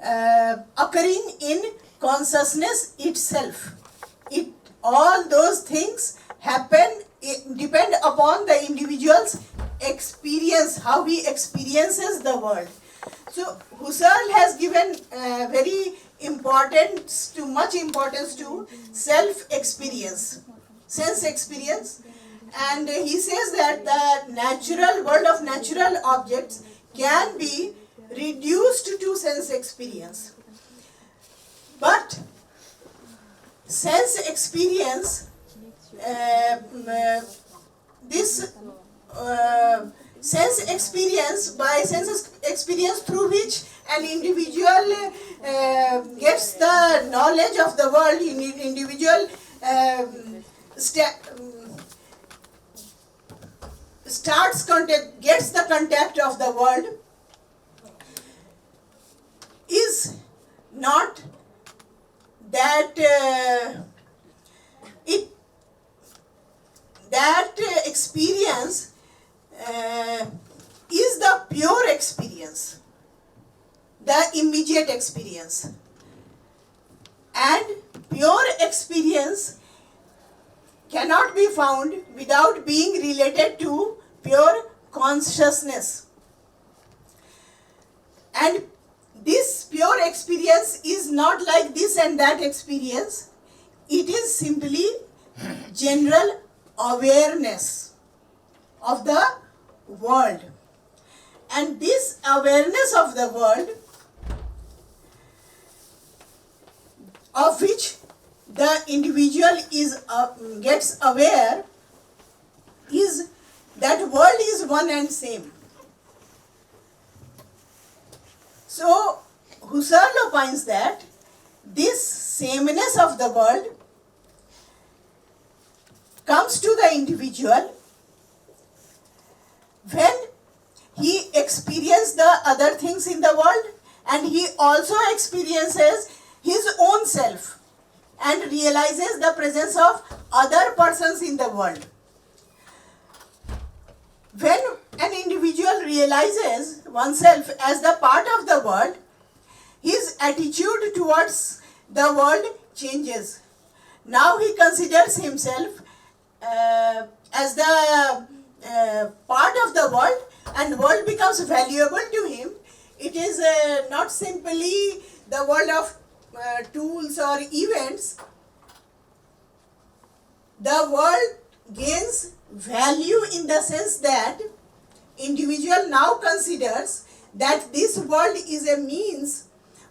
occurring in consciousness itself. All those things depend upon the individual's experience, how he experiences the world. So Husserl has given much importance to self-experience, sense experience, and he says that the natural world of natural objects can be reduced to sense experience. But sense experience, sense experience through which an individual gets the knowledge of the world, individual gets the contact of the world, is not that experience is the pure experience, the immediate experience. And pure experience cannot be found without being related to pure consciousness. And this pure experience is not like this and that experience. It is simply general awareness of the world. And this awareness of the world, of which the individual gets aware, is that world is one and same. So Husserl opines that this sameness of the world comes to the individual when he experiences the other things in the world, and he also experiences his own self and realizes the presence of other persons in the world. When an individual realizes oneself as the part of the world, his attitude towards the world changes. Now he considers himself as the part of the world, and world becomes valuable to him. It is not simply the world of tools or events. The world gains value in the sense that individual now considers that this world is a means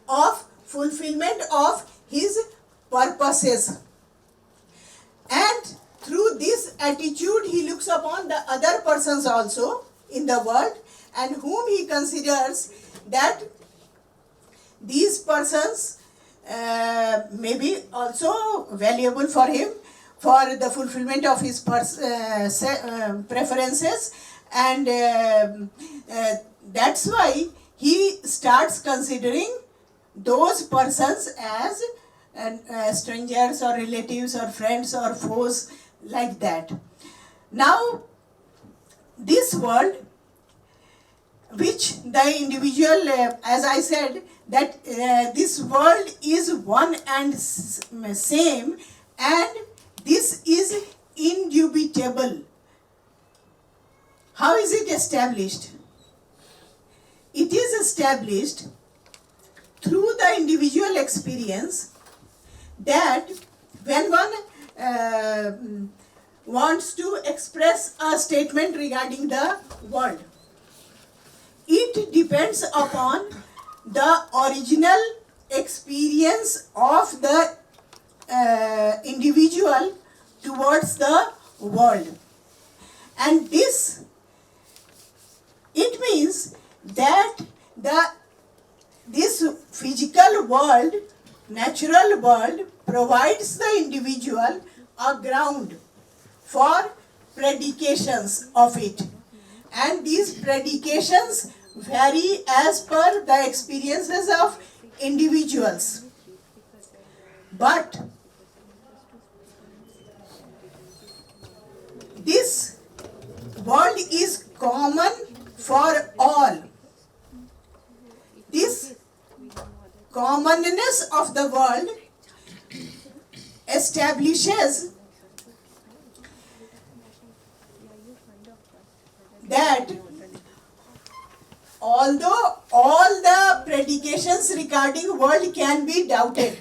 of fulfillment of his purposes. And through this attitude, he looks upon the other persons also in the world, and whom he considers that these persons may be also valuable for him for the fulfillment of his preferences, and that's why he starts considering those persons as strangers or relatives or friends or foes, like that. Now, this world, which the individual, as I said, that this world is one and same, and this is indubitable. How is it established? It is established through the individual experience that when one wants to express a statement regarding the world, it depends upon the original experience of the individual towards the world. And it means that this physical world, natural world, provides the individual a ground for predications of it. And these predications vary as per the experiences of individuals. But this world is common for all. This commonness of the world establishes that although all the predications regarding world can be doubted,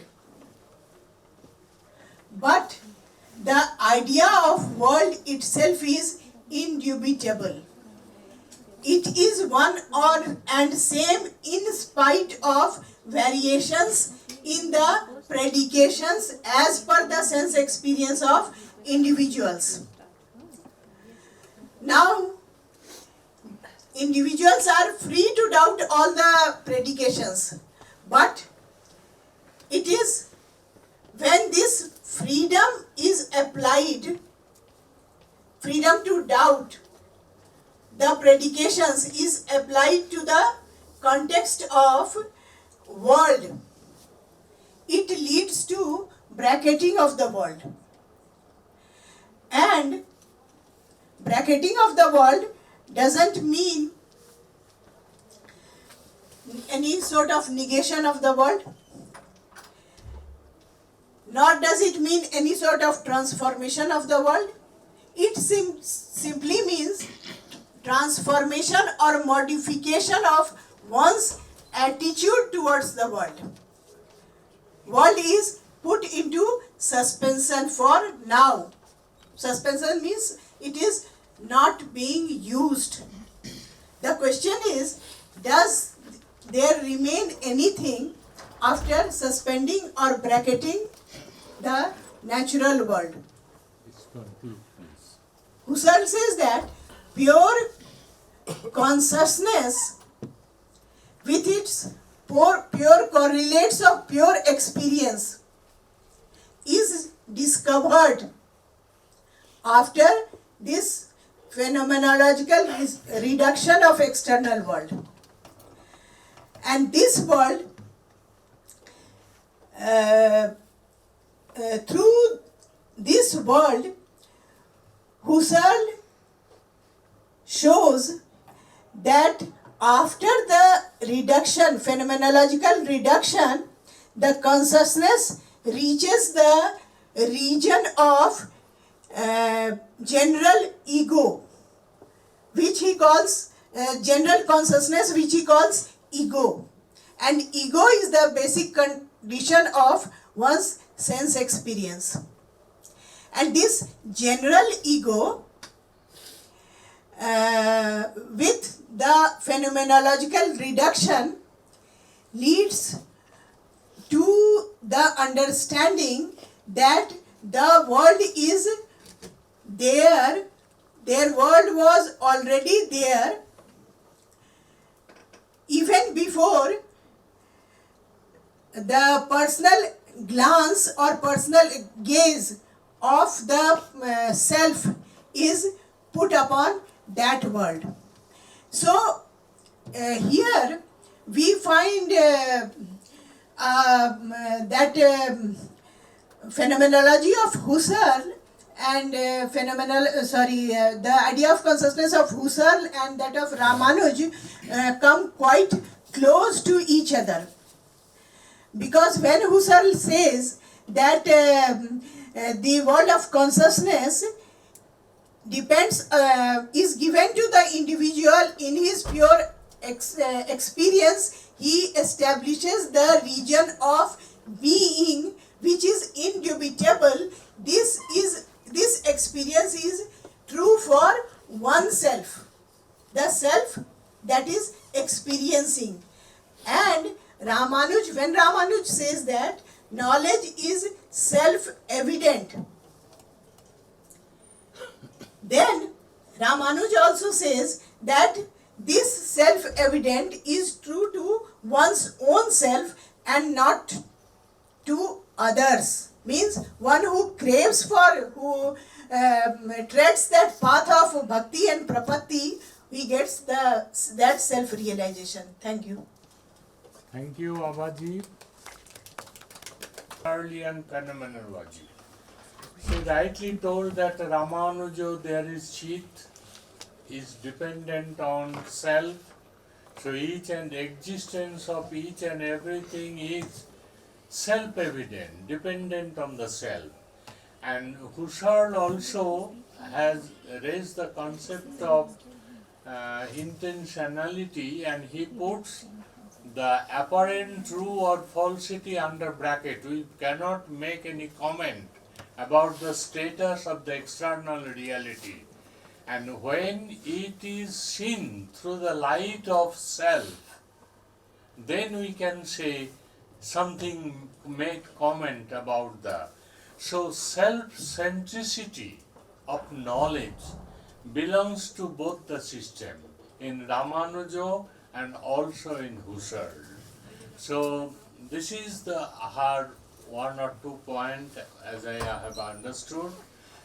but the idea of world itself is indubitable. It is one and same in spite of variations in the predications as per the sense experience of individuals. Now, individuals are free to doubt all the predications, but it is when this freedom is applied, freedom to doubt the predications is applied to the context of world, it leads to bracketing of the world. And bracketing of the world doesn't mean any sort of negation of the world, nor does it mean any sort of transformation of the world. It simply means transformation or modification of one's attitude towards the world. World is put into suspension for now. Suspension means it is not being used. The question is, does there remain anything after suspending or bracketing the natural world? Husserl says that pure consciousness with its pure correlates of pure experience is discovered after this phenomenological reduction of external world. And this world, through this world, Husserl shows that after the reduction, phenomenological reduction, the consciousness reaches the region of general ego, which he calls general consciousness, which he calls ego. And ego is the basic condition of one's sense experience. And this general ego, with the phenomenological reduction, leads to the understanding that the world is there, their world was already there even before the personal glance or personal gaze of the self is put upon that world. So here we find that phenomenology of Husserl and the idea of consciousness of Husserl and that of Ramanuj come quite close to each other. Because when Husserl says that the world of consciousness depends, is given to the individual in his pure experience, he establishes the region of being which is indubitable. This experience is true for oneself, the self that is experiencing. And Ramanuj, when Ramanuj says that knowledge is self-evident, then Ramanuj also says that this self-evident is true to one's own self and not to others. Means one who craves for, who treads that path of bhakti and prapatti, he gets that self-realization. Thank you. Thank you, Abaji. Earlian phenomenology. She rightly told that Ramanuja, there is sheath, is dependent on self. So each and existence of each and everything is self-evident, dependent on the self. And Husserl also has raised the concept of intentionality, and he puts the apparent true or falsity under bracket. We cannot make any comment about the status of the external reality. And when it is seen through the light of self, then we can say something, make comment about the. So self-centricity of knowledge belongs to both the system, in Ramanuja and also in Husserl. So this is the her one or two point as I have understood.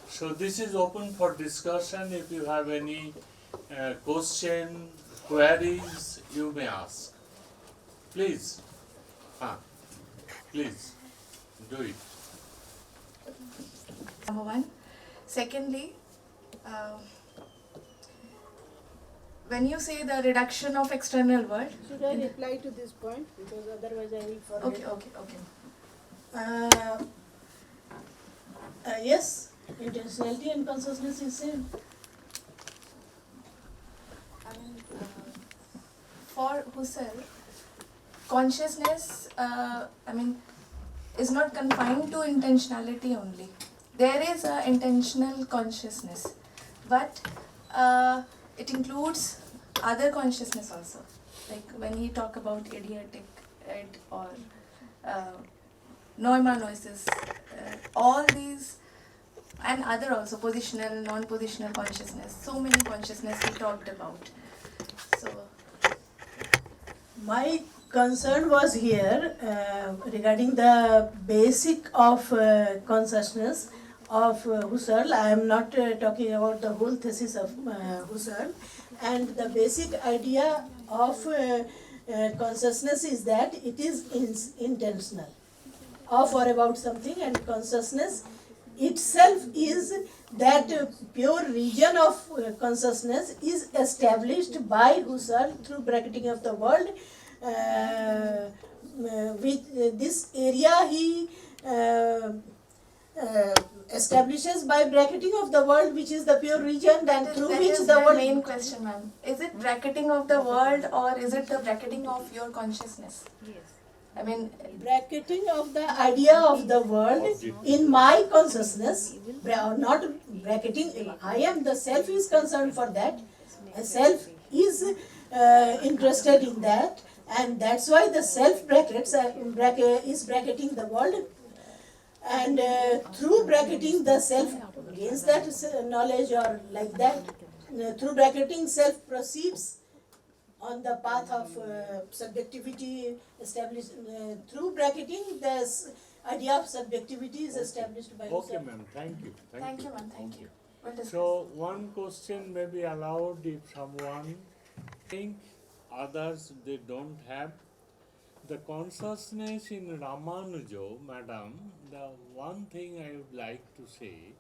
So this is open for discussion. If you have any question, queries, you may ask. Please, please do it. Number one. Secondly, when you say the reduction of external world. Should I reply to this point? Because otherwise I will forget. Okay. Yes, intentionality and consciousness is same. I mean, for Husserl, consciousness, is not confined to intentionality only. There is an intentional consciousness, but it includes other consciousness also. Like when he talk about idiotic or Neumannosis, all these and other also positional, non-positional consciousness. So many consciousness he talked about. So My concern was here regarding the basic of consciousness of Husserl. I am not talking about the whole thesis of Husserl. And the basic idea of consciousness is that it is intentional, of or about something, and consciousness itself is that pure region of consciousness is established by Husserl through bracketing of the world. With this area he establishes by bracketing of the world, which is the pure region, and through that which is the my world. main question, ma'am. Is it bracketing of the world or is it the bracketing of your consciousness? Yes. I mean, Bracketing of the idea of the world in my consciousness, not bracketing. I am the self is concerned for that. The self is interested in that, and that's why the self brackets is bracketing the world, and through bracketing the self gains that knowledge, or like that. Through bracketing, self proceeds on the path of subjectivity established. Through bracketing, the idea of subjectivity is established by Okay, Husserl. ma'am. Thank you. thank you, ma'am. Thank you. We'll discuss. So one question may be allowed if someone think others they don't have. The consciousness in Ramanuja, madam, the one thing I would like to say,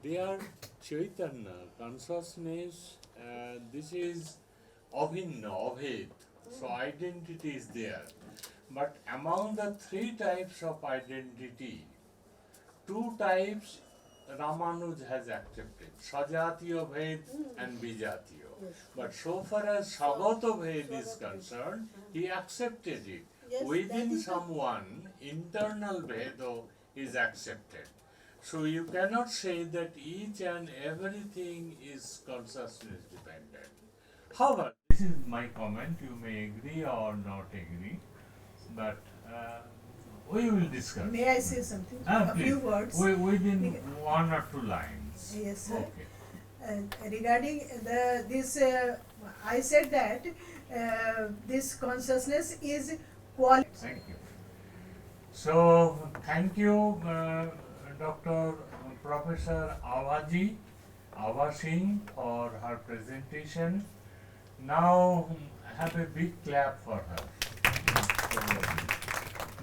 their Chaitanya, consciousness, this is Abhinna, Abhed. So identity is there. But among the three types of identity, two types Ramanuj has accepted, Sajatiya Bhed and Bijatiya. But so far as Sagata Bhed is concerned, he accepted it. Yes, Within that is someone, internal Bheda is accepted. So you cannot say that each and everything is consciousness dependent. However, this is my comment, you may agree or not agree, but we will discuss. May I say something? A Please. few words. Within one or two lines. Yes, sir. Okay. Regarding this, I said that this consciousness is quality. Thank you. So, thank you, Dr. Professor Ava Singh, for her presentation. Now, have a big clap for her.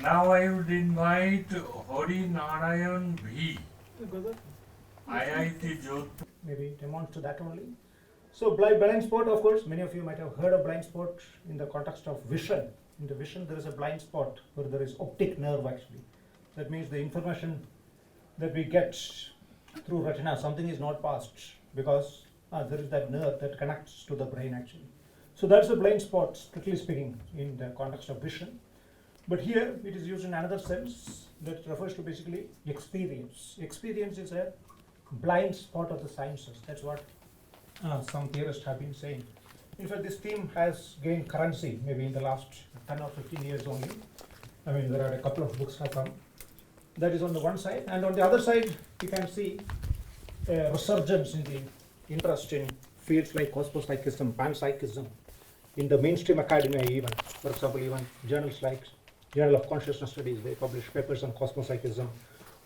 Now I would invite Hari Narayan V, IIT Jodhpur. Maybe it amounts to that only. So blind spot, of course, many of you might have heard of blind spot in the context of vision. In the vision, there is a blind spot where there is optic nerve actually. That means the information that we get through retina, something is not passed because there is that nerve that connects to the brain actually. So that's a blind spot, strictly speaking, in the context of vision. But here it is used in another sense that refers to basically experience. Experience is a blind spot of the sciences. That's what some theorists have been saying. In fact, this theme has gained currency maybe in the last 10 or 15 years only. I mean, there are a couple of books have come. That is on the one side. And on the other side, you can see a resurgence in the interest in fields like cosmopsychism, panpsychism, in the mainstream academia even. For example, even journals like Journal of Consciousness Studies, they publish papers on cosmopsychism.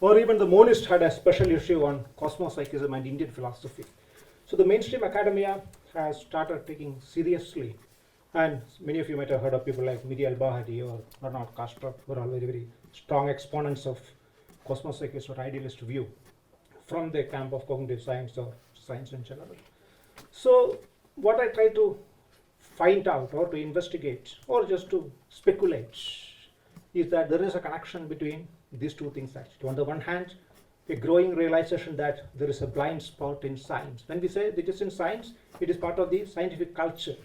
Or even the Monist had a special issue on cosmopsychism and Indian philosophy. So the mainstream academia has started taking seriously, and many of you might have heard of people like Miriam Bahati or Bernard Kastrup, who are all very, very strong exponents of cosmopsychist or idealist view from the camp of cognitive science or science in general. So what I try to find out or to investigate or just to speculate is that there is a connection between these two things actually. On the one hand, a growing realization that there is a blind spot in science. When we say it is in science, it is part of the scientific culture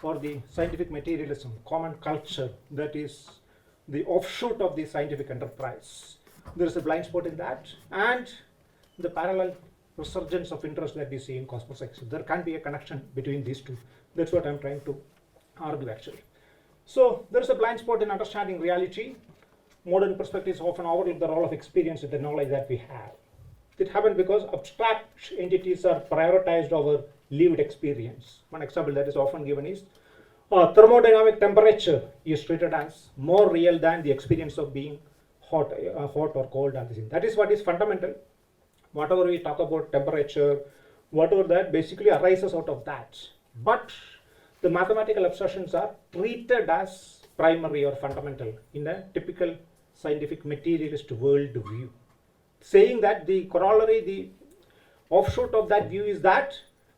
or the scientific materialism, common culture that is the offshoot of the scientific enterprise. There is a blind spot in that, and the parallel resurgence of interest that we see in cosmopsychism. There can be a connection between these two. That's what I'm trying to argue actually. So there is a blind spot in understanding reality. Modern perspectives often overlook the role of experience with the knowledge that we have. It happens because abstract entities are prioritized over lived experience. One example that is often given is thermodynamic temperature is treated as more real than the experience of being hot or cold. That is what is fundamental. Whatever we talk about temperature, whatever that basically arises out of that. But the mathematical abstractions are treated as primary or fundamental in a typical scientific materialist world view. Saying that the corollary, the offshoot of that view is that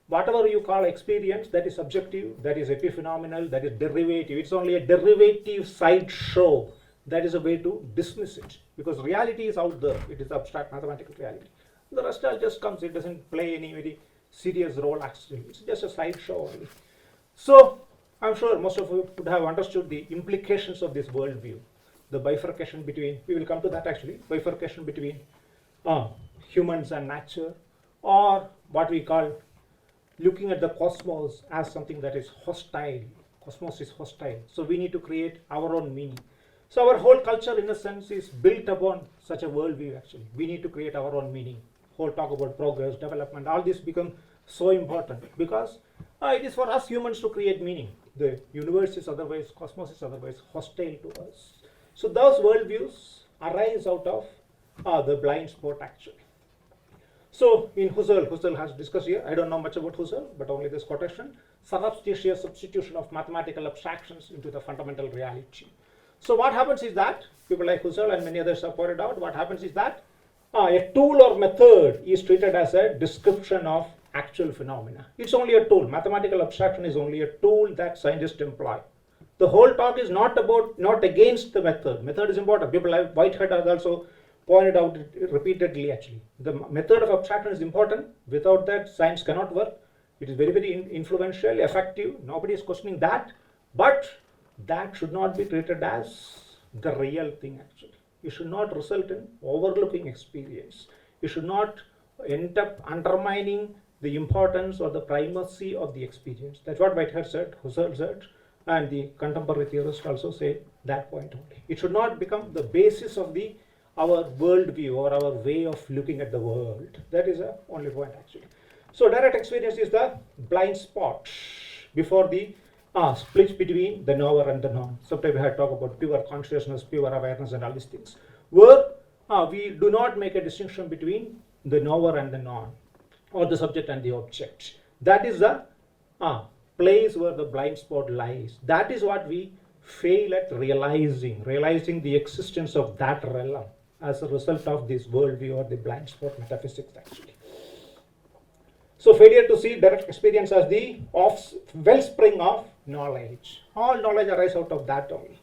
whatever you call experience, that is subjective, that is epiphenomenal, that is derivative. It's only a derivative sideshow. That is a way to dismiss it, because reality is out there. It is abstract mathematical reality. The rest all just comes. It doesn't play any very serious role actually. It's just a sideshow only. So I'm sure most of you would have understood the implications of this worldview. The bifurcation between, we will come to that actually, bifurcation between humans and nature, or what we call looking at the cosmos as something that is hostile. Cosmos is hostile. So we need to create our own meaning. So our whole culture in a sense is built upon such a worldview actually. We need to create our own meaning. Whole talk about progress, development, all this become so important because it is for us humans to create meaning. The universe is otherwise, cosmos is otherwise hostile to us. So those worldviews arise out of the blind spot actually. So in Husserl has discussed here, I don't know much about Husserl, but only this quotation, surreptitious substitution of mathematical abstractions into the fundamental reality. So what happens is that, people like Husserl and many others have pointed out, what happens is that a tool or method is treated as a description of actual phenomena. It's only a tool. Mathematical abstraction is only a tool that scientists employ. The whole talk is not against the method. Method is important. People like Whitehead has also pointed out repeatedly actually. The method of abstraction is important. Without that, science cannot work. It is very, very influential, effective. Nobody is questioning that. But that should not be treated as the real thing actually. It should not result in overlooking experience. It should not end up undermining the importance or the primacy of the experience. That's what Whitehead said, Husserl said, and the contemporary theorists also say that point only. It should not become the basis of our worldview or our way of looking at the world. That is the only point actually. So direct experience is the blind spot before the split between the knower and the known. Sometimes we had talked about pure consciousness, pure awareness and all these things, where we do not make a distinction between the knower and the known, or the subject and the object. That is the place where the blind spot lies. That is what we fail at realizing the existence of that realm as a result of this worldview or the blind spot metaphysics actually. So failure to see direct experience as the wellspring of knowledge. All knowledge arises out of that only.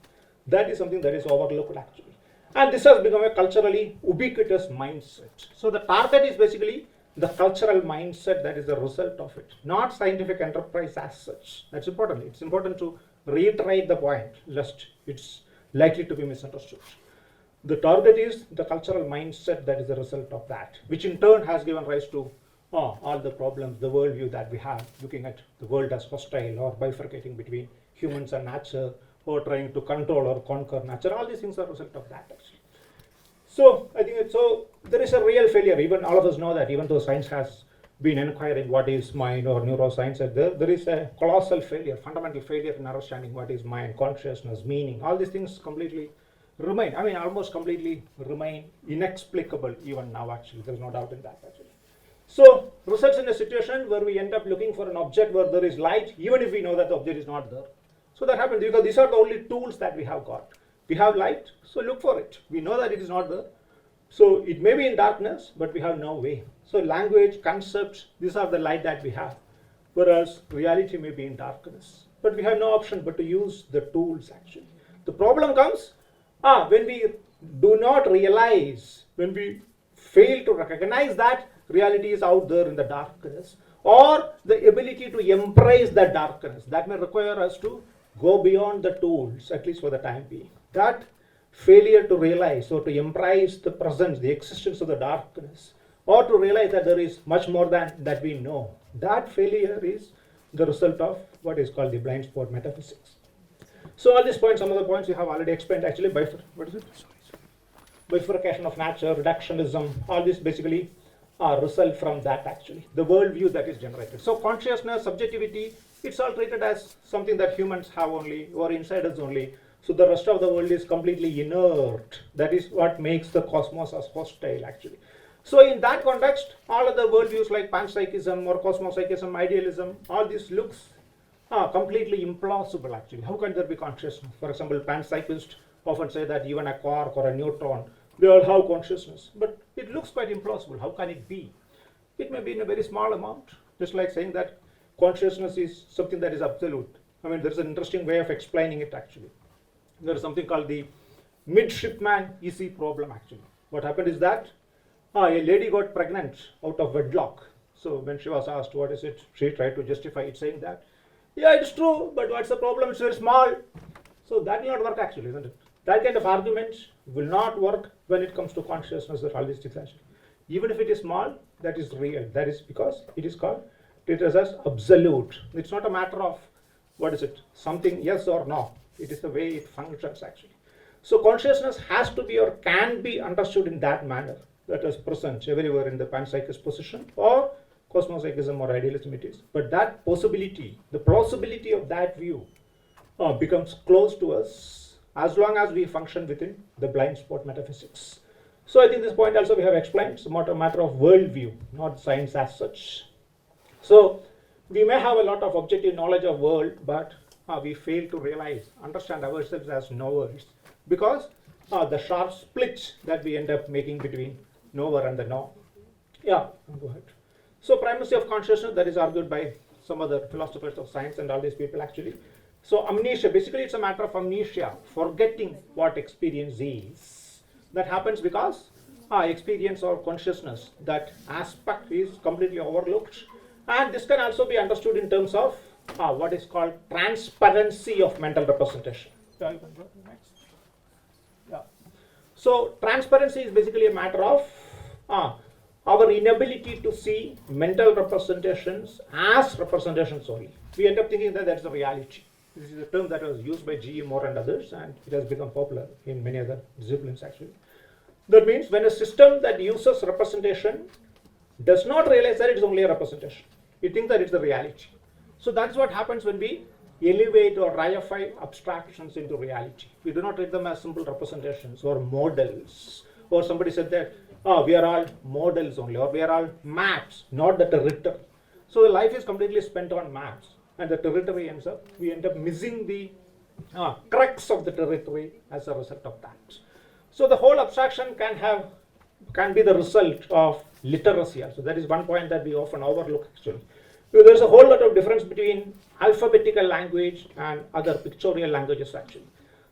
That is something that is overlooked actually. And this has become a culturally ubiquitous mindset. So the target is basically the cultural mindset that is the result of it, not scientific enterprise as such. That's important. It's important to reiterate the point, just it's likely to be misunderstood. The target is the cultural mindset that is the result of that, which in turn has given rise to all the problems, the worldview that we have, looking at the world as hostile or bifurcating between humans and nature, or trying to control or conquer nature. All these things are a result of that actually. So I think there is a real failure. Even all of us know that, even though science has been inquiring what is mind or neuroscience, there is a colossal failure, fundamental failure in understanding what is mind, consciousness, meaning. All these things completely remain, almost completely remain inexplicable even now actually. There is no doubt in that actually. So results in a situation where we end up looking for an object where there is light, even if we know that the object is not there. So that happens because these are the only tools that we have got. We have light, so look for it. We know that it is not there. So it may be in darkness, but we have no way. So language, concepts, these are the light that we have. Whereas reality may be in darkness. But we have no option but to use the tools actually. The problem comes when we do not realize, when we fail to recognize that reality is out there in the darkness, or the ability to embrace the darkness. That may require us to go beyond the tools, at least for the time being. That failure to realize or to embrace the presence, the existence of the darkness, or to realize that there is much more than that we know, that failure is the result of what is called the blind spot metaphysics. So all these points, some of the points we have already explained actually. Bifurcation of nature, reductionism, all this basically result from that actually, the worldview that is generated. So consciousness, subjectivity, it's all treated as something that humans have only, or inside us only. So the rest of the world is completely inert. That is what makes the cosmos as hostile actually. So in that context, all other worldviews like panpsychism or cosmopsychism, idealism, all this looks completely implausible actually. How can there be consciousness? For example, panpsychists often say that even a quark or a neutron, they all have consciousness, but it looks quite implausible. How can it be? It may be in a very small amount, just like saying that consciousness is something that is absolute. There is an interesting way of explaining it actually. There is something called the midshipman easy problem actually. What happened is that a lady got pregnant out of wedlock. So when she was asked what is it, she tried to justify it saying that, yeah, it's true, but what's the problem? It's very small. So that will not work actually, isn't it? That kind of argument will not work when it comes to consciousness or holistic actually. Even if it is small, that is real. That is because it is called treated as absolute. It's not a matter of what is it, something yes or no. It is the way it functions actually. So consciousness has to be or can be understood in that manner, that is present everywhere in the panpsychist position or cosmopsychism or idealism it is. But that possibility, the plausibility of that view becomes close to us as long as we function within the blind spot metaphysics. So I think this point also we have explained. It's not a matter of worldview, not science as such. So we may have a lot of objective knowledge of world, but we fail to realize, understand ourselves as knowers, because the sharp split that we end up making between knower and the know. Yeah, go ahead. So primacy of consciousness, that is argued by some other philosophers of science and all these people actually. So amnesia, basically it's a matter of amnesia, forgetting what experience is. That happens because experience or consciousness, that aspect is completely overlooked. And this can also be understood in terms of what is called transparency of mental representation. Yeah, you can go next. Yeah. So transparency is basically a matter of our inability to see mental representations as representations only. We end up thinking that that's a reality. This is a term that was used by G.E. Moore and others, and it has become popular in many other disciplines actually. That means when a system that uses representation does not realize that it is only a representation, we think that it's the reality. So that's what happens when we elevate or reify abstractions into reality. We do not treat them as simple representations or models. Or somebody said that we are all models only, or we are all maps, not the territory. So life is completely spent on maps, and the territory we end up missing the crux of the territory as a result of that. So the whole abstraction can be the result of literacy also. That is one point that we often overlook actually. So there's a whole lot of difference between alphabetical language and other pictorial languages actually.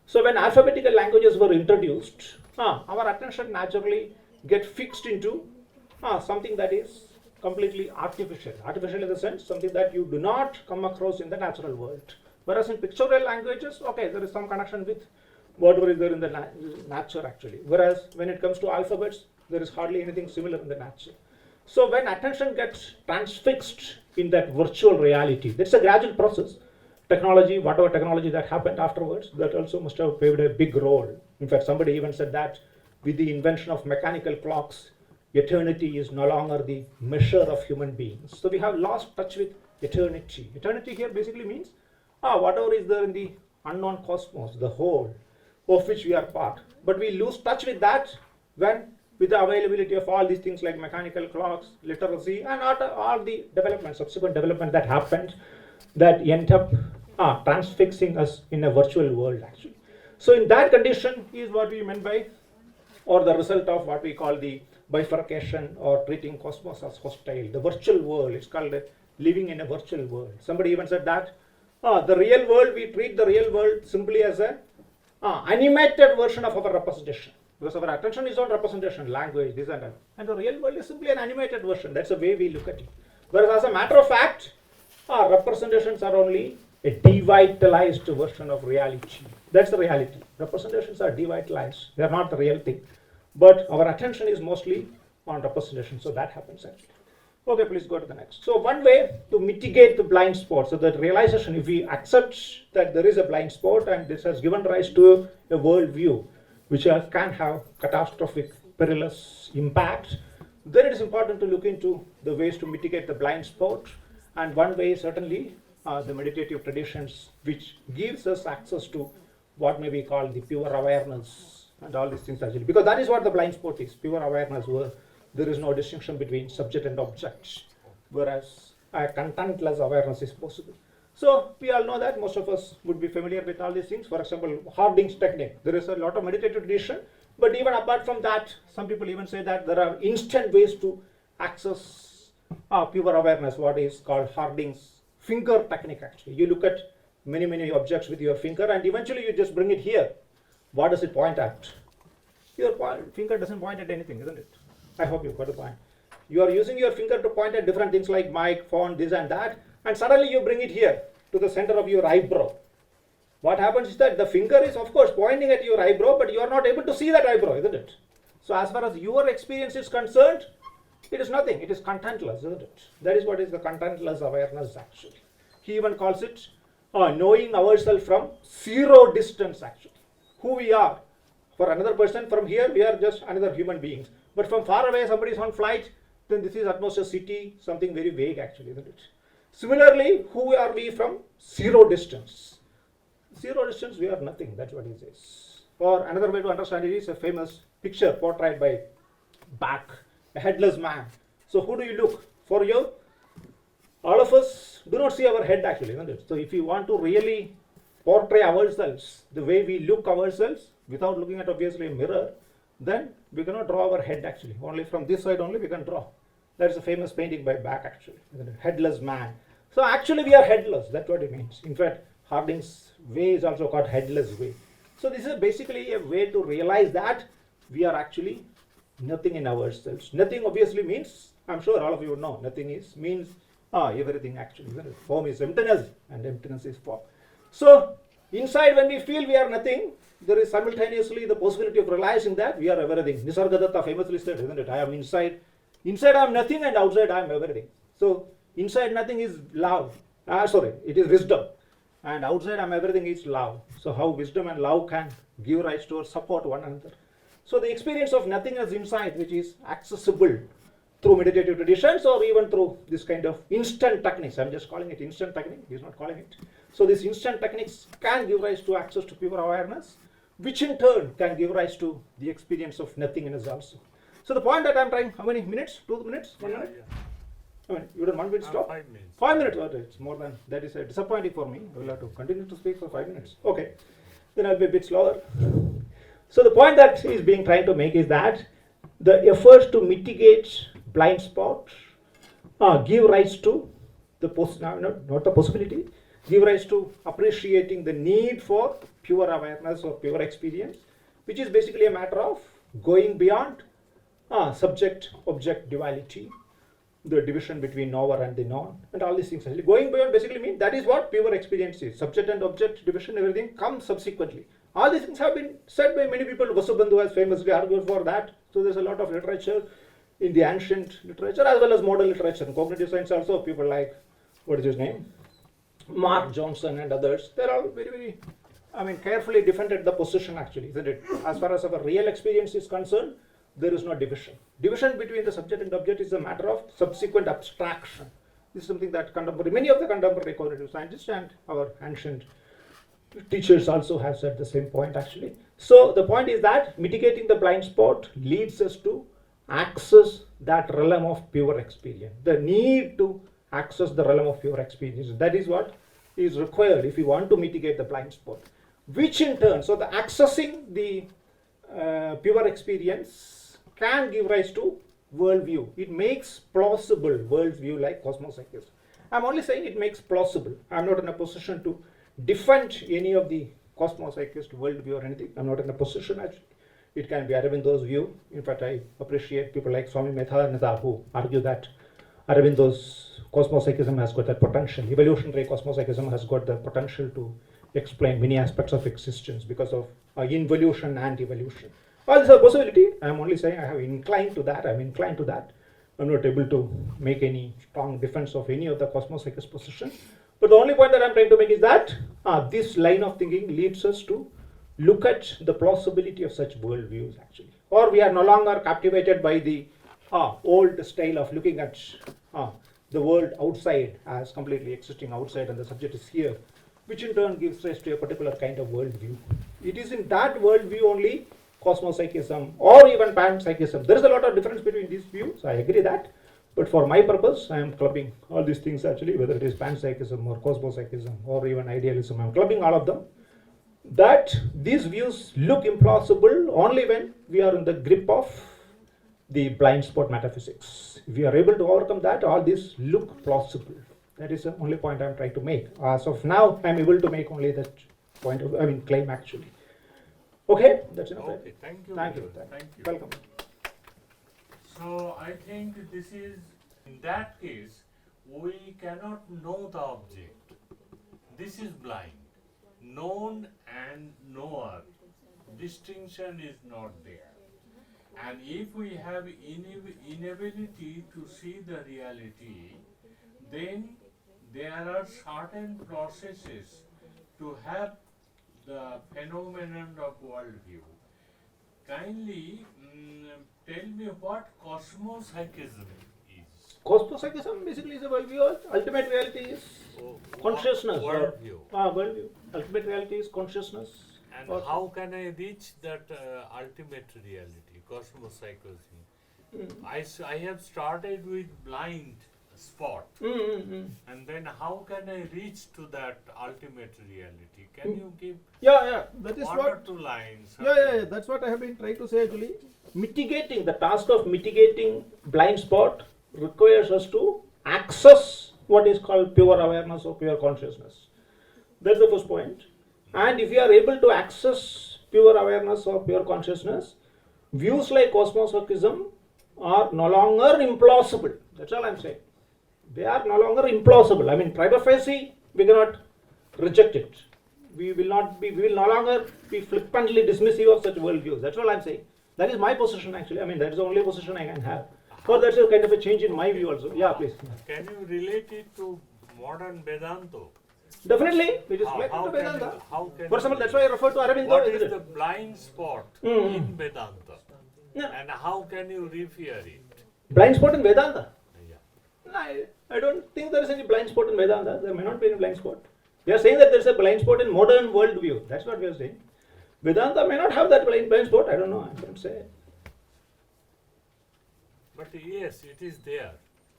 So when alphabetical languages were introduced, our attention naturally get fixed into something that is completely artificial. Artificial in the sense, something that you do not come across in the natural world. Whereas in pictorial languages, okay, there is some connection with whatever is there in the nature actually. Whereas when it comes to alphabets, there is hardly anything similar in the nature. So when attention gets transfixed in that virtual reality, that's a gradual process. Technology, whatever technology that happened afterwards, that also must have played a big role. In fact, somebody even said that with the invention of mechanical clocks, eternity is no longer the measure of human beings. So we have lost touch with eternity. Eternity here basically means whatever is there in the unknown cosmos, the whole of which we are part. But we lose touch with that when, with the availability of all these things like mechanical clocks, literacy, and all the development, subsequent development that happened, that end up transfixing us in a virtual world actually. So in that condition is what we meant by, or the result of what we call the bifurcation or treating cosmos as hostile. The virtual world, it's called living in a virtual world. Somebody even said that the real world, we treat the real world simply as a animated version of our representation. Because our attention is on representation, language, this and that. And the real world is simply an animated version. That's the way we look at it. Whereas as a matter of fact, representations are only a devitalized version of reality. That's the reality. Representations are devitalized. They are not the real thing. But our attention is mostly on representation. So that happens actually. Okay, please go to the next. So one way to mitigate the blind spot, so that realization, if we accept that there is a blind spot and this has given rise to a world view which can have catastrophic, perilous impact, then it is important to look into the ways to mitigate the blind spot. And one way is certainly the meditative traditions, which gives us access to what may be called the pure awareness and all these things actually. Because that is what the blind spot is, pure awareness, where there is no distinction between subject and object, whereas a contentless awareness is possible. So we all know that, most of us would be familiar with all these things. For example, Harding's technique, there is a lot of meditative tradition, but even apart from that, some people even say that there are instant ways to access pure awareness, what is called Harding's finger technique actually. You look at many objects with your finger and eventually you just bring it here. What does it point at? Your finger doesn't point at anything, isn't it? I hope you got the point. You are using your finger to point at different things like mic, phone, this and that, and suddenly you bring it here to the center of your eyebrow. What happens is that the finger is of course pointing at your eyebrow, but you are not able to see that eyebrow, isn't it? So as far as your experience is concerned, it is nothing, it is contentless, isn't it? That is what is the contentless awareness actually. He even calls it knowing ourselves from zero distance actually. Who we are. For another person from here, we are just another human beings. But from far away, somebody is on flight, then this is at most a city, something very vague actually, isn't it? Similarly, who are we from zero distance? Zero distance, we are nothing, that's what he says. Or another way to understand it is a famous picture portrayed by Bach, a headless man. So who do you look? For you, all of us do not see our head actually, isn't it? So if you want to really portray ourselves the way we look ourselves, without looking at obviously a mirror, then we cannot draw our head actually. Only from this side only we can draw. That's a famous painting by Bach actually, headless man. So actually we are headless, that's what it means. In fact, Harding's way is also called headless way. So this is basically a way to realize that we are actually nothing in ourselves. Nothing obviously means, I'm sure all of you would know, nothing is means everything actually. Form is emptiness and emptiness is form. So inside when we feel we are nothing, there is simultaneously the possibility of realizing that we are everything. Nisargadatta famously said, isn't it? I am inside. Inside I am nothing and outside I am everything. So inside nothing is love. It is wisdom. And outside I am everything is love. So how wisdom and love can give rise to or support one another. So the experience of nothingness inside, which is accessible through meditative traditions or even through this kind of instant techniques. I'm just calling it instant technique. He's not calling it. So these instant techniques can give rise to access to pure awareness, which in turn can give rise to the experience of nothingness also. So the point that I'm trying, how many minutes? 2 minutes? 1 minute? Yeah. I mean, you don't want me to stop? 5 minutes. 5 minutes, okay, it's more than, that is disappointing for me. I will have to continue to speak for 5 minutes. Okay, then I'll be a bit slower. So the point that is being trying to make is that the efforts to mitigate blind spot give rise to the not the possibility, give rise to appreciating the need for pure awareness or pure experience, which is basically a matter of going beyond subject-object duality, the division between knower and the known, and all these things. Actually, going beyond basically means that is what pure experience is. Subject and object division, everything comes subsequently. All these things have been said by many people. Vasubandhu has famously argued for that. So there's a lot of literature in the ancient literature as well as modern literature. In cognitive science also, people like, what is his name? Mark Johnson and others. They're all very, carefully defended the position actually, isn't it? As far as our real experience is concerned, there is no division. Division between the subject and object is a matter of subsequent abstraction. This is something that many of the contemporary cognitive scientists and our ancient teachers also have said the same point actually. So the point is that mitigating the blind spot leads us to access that realm of pure experience. The need to access the realm of pure experience. That is what is required if we want to mitigate the blind spot. Which in turn, so the accessing the pure experience can give rise to worldview. It makes plausible worldview like cosmopsychism. I'm only saying it makes plausible. I'm not in a position to defend any of the cosmopsychist worldview or anything. I'm not in a position actually. It can be Aurobindo's view. In fact, I appreciate people like Swami Medhananda who argue that Aurobindo's cosmopsychism has got that potential. Evolutionary cosmopsychism has got the potential to explain many aspects of existence because of involution and evolution. All this is a possibility. I'm only saying I have inclined to that. I'm inclined to that. I'm not able to make any strong defense of any of the cosmopsychist position. But the only point that I'm trying to make is that this line of thinking leads us to look at the plausibility of such worldviews actually. Or we are no longer captivated by the old style of looking at the world outside as completely existing outside and the subject is here, which in turn gives rise to a particular kind of worldview. It is in that worldview only cosmopsychism or even panpsychism. There is a lot of difference between these views. I agree that. But for my purpose, I am clubbing all these things actually, whether it is panpsychism or cosmopsychism or even idealism. I am clubbing all of them. That these views look implausible only when we are in the grip of the blind spot metaphysics. If we are able to overcome that, all these look plausible. That is the only point I am trying to make. As of now, I am able to make only that point of, claim actually. Okay, that's enough. Okay, thank you. Thank you. Welcome. So I think this is, in that case, we cannot know the object. This is blind. Known and knower, distinction is not there. And if we have inability to see the reality, then there are certain processes to have the phenomenon of worldview. Kindly tell me what cosmopsychism is. Cosmopsychism basically is a worldview. Ultimate reality is consciousness. Worldview. Worldview. Ultimate reality is consciousness. And how can I reach that ultimate reality, cosmopsychism? I have started with blind spot. And then how can I reach to that ultimate reality? Can you give that is one what, or two lines? that's what I have been trying to say actually. Mitigating, the task of mitigating blind spot requires us to access what is called pure awareness or pure consciousness. That's the first point. And if we are able to access pure awareness or pure consciousness, views like cosmopsychism are no longer implausible. That's all I'm saying. They are no longer implausible. Prima facie, we cannot reject it. We will no longer be flippantly dismissive of such worldviews. That's all I'm saying. That is my position actually. That is the only position I can have. So that's a kind of a change in my view also. Yeah, please. Can you relate it to modern Vedanta? Definitely, it is related to Vedanta. For example, that's why I refer to Aurobindo. What is the blind spot in Vedanta? And how can you refer it? Blind spot in Vedanta? Yeah. I don't think there is any blind spot in Vedanta. There may not be any blind spot. We are saying that there is a blind spot in modern worldview. That's what we are saying. Vedanta may not have that blind spot. I don't know. I don't say. But yes, it is there.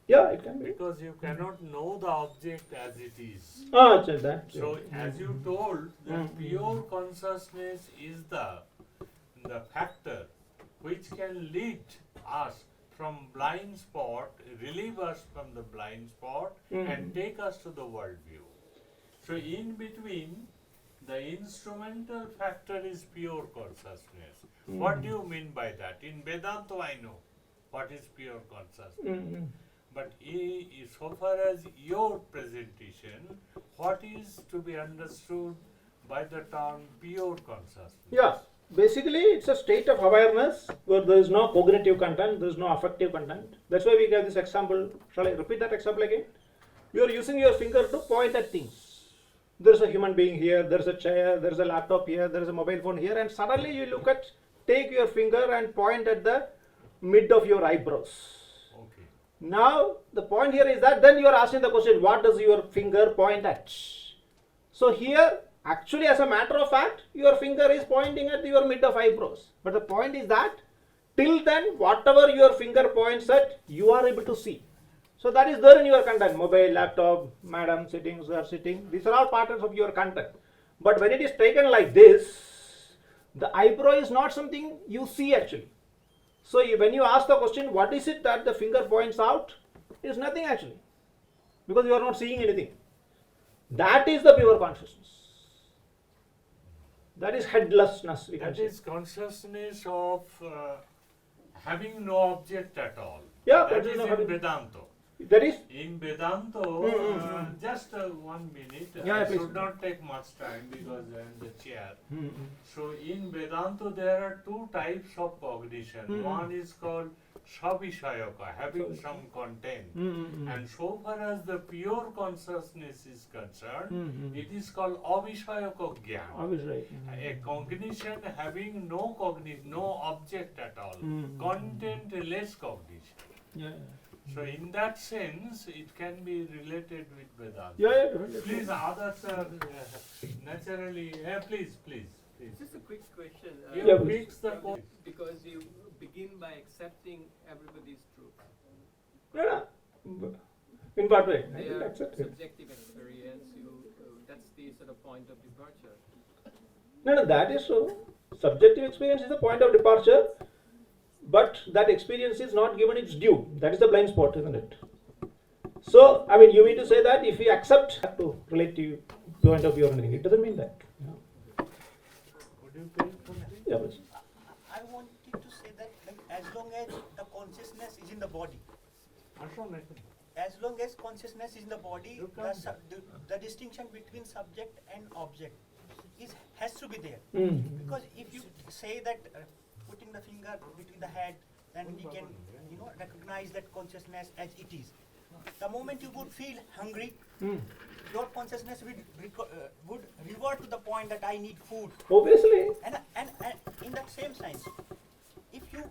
Yeah, it can be. Because you cannot know the object as it is. So, as you told, that pure consciousness is the factor which can lead us from blind spot, relieve us from the blind spot, and take us to the world view. So in between, the instrumental factor is pure consciousness. What do you mean by that? In Vedanta, I know what is pure consciousness. But so far as your presentation, what is to be understood by the term pure consciousness? Yeah, basically it's a state of awareness where there is no cognitive content, there is no affective content. That's why we gave this example. Shall I repeat that example again? You are using your finger to point at things. There is a human being here, there is a chair, there is a laptop here, there is a mobile phone here, and suddenly you take your finger and point at the mid of your eyebrows. Okay. Now the point here is that then you are asking the question, what does your finger point at? So here, actually as a matter of fact, your finger is pointing at your mid of eyebrows. But the point is that till then, whatever your finger points at, you are able to see. So that is there in your content, mobile, laptop, madam sitting, sir sitting. These are all parts of your content. But when it is taken like this, the eyebrow is not something you see actually. So when you ask the question, what is it that the finger points out? It is nothing actually. Because you are not seeing anything. That is the pure consciousness. That is headlessness, we can That say. is consciousness of having no object at all. Yeah, that that is is not in having- Vedanta. That is, In Vedanta, just 1 minute, Yeah, I please. should not take much time because I am the chair. So in Vedanta there are two types of cognition. One is called Savishayaka, having some content. And so far as the pure consciousness is concerned, it is called Avishayaka Gyan. obviously. A cognition having no object at all. Content-less cognition. Yeah, So in that sense, it can be related with Vedanta. yeah, definitely. Please, others are naturally. Please. Just a quick question. You Yeah, fix the point. Because you begin by accepting everybody's truth. Yeah. In what way? I Their will accept it. subjective experience, that's the sort of point of departure. No, that is so. Subjective experience is the point of departure, but that experience is not given its due. That is the blind spot, isn't it? So, I mean, you mean to say that if we accept to relate to you, point of view or anything, it doesn't mean that. Would you take something? Yeah, please. I wanted to say that as long as the consciousness is in the body, as long as consciousness is in the body, the distinction between subject and object has to be there. Because if you say that putting the finger between the head, then we can recognize that consciousness as it is. The moment you would feel hungry, your consciousness would revert to the point that I need food. Obviously. And in that same sense, if you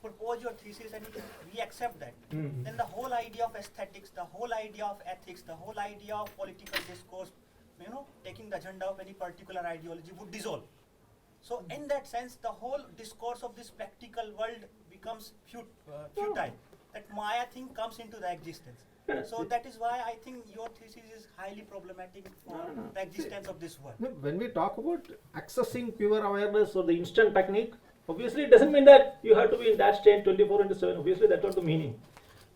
propose your thesis and we accept that, then the whole idea of aesthetics, the whole idea of ethics, the whole idea of political discourse, taking the agenda of any particular ideology would dissolve. So in that sense, the whole discourse of this practical world becomes futile. That Maya thing comes into the existence. So that is why I think your thesis is highly problematic for the existence of this world. When we talk about accessing pure awareness or the instant technique, obviously it doesn't mean that you have to be in that state 24/7. Obviously that's not the meaning.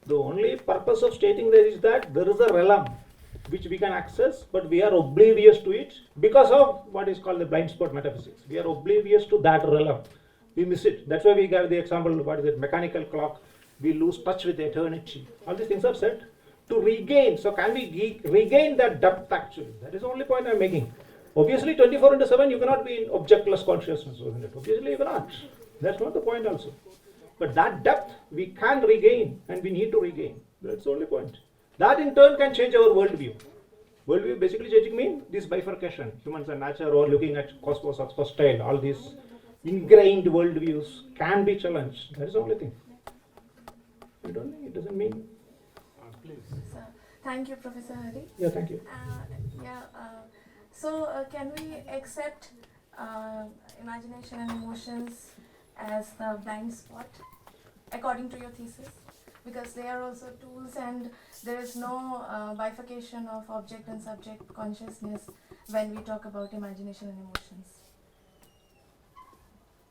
The only purpose of stating that is that there is a realm which we can access, but we are oblivious to it because of what is called the blind spot metaphysics. We are oblivious to that realm. We miss it. That's why we gave the example, what is it, mechanical clock. We lose touch with eternity. All these things are said to regain. So can we regain that depth actually? That is the only point I'm making. Obviously 24/7 you cannot be in objectless consciousness, isn't it? Obviously you cannot. That's not the point also. But that depth we can regain and we need to regain. That's the only point. That in turn can change our worldview. Worldview basically changing means this bifurcation. Humans and nature or looking at cosmos as hostile. All these ingrained worldviews can be challenged. That is the only thing. I don't think it doesn't mean. Please. So, thank you, Professor Hari. Yeah, thank you. So can we accept imagination and emotions as the blind spot, according to your thesis? Because they are also tools and there is no bifurcation of object and subject consciousness when we talk about imagination and emotions.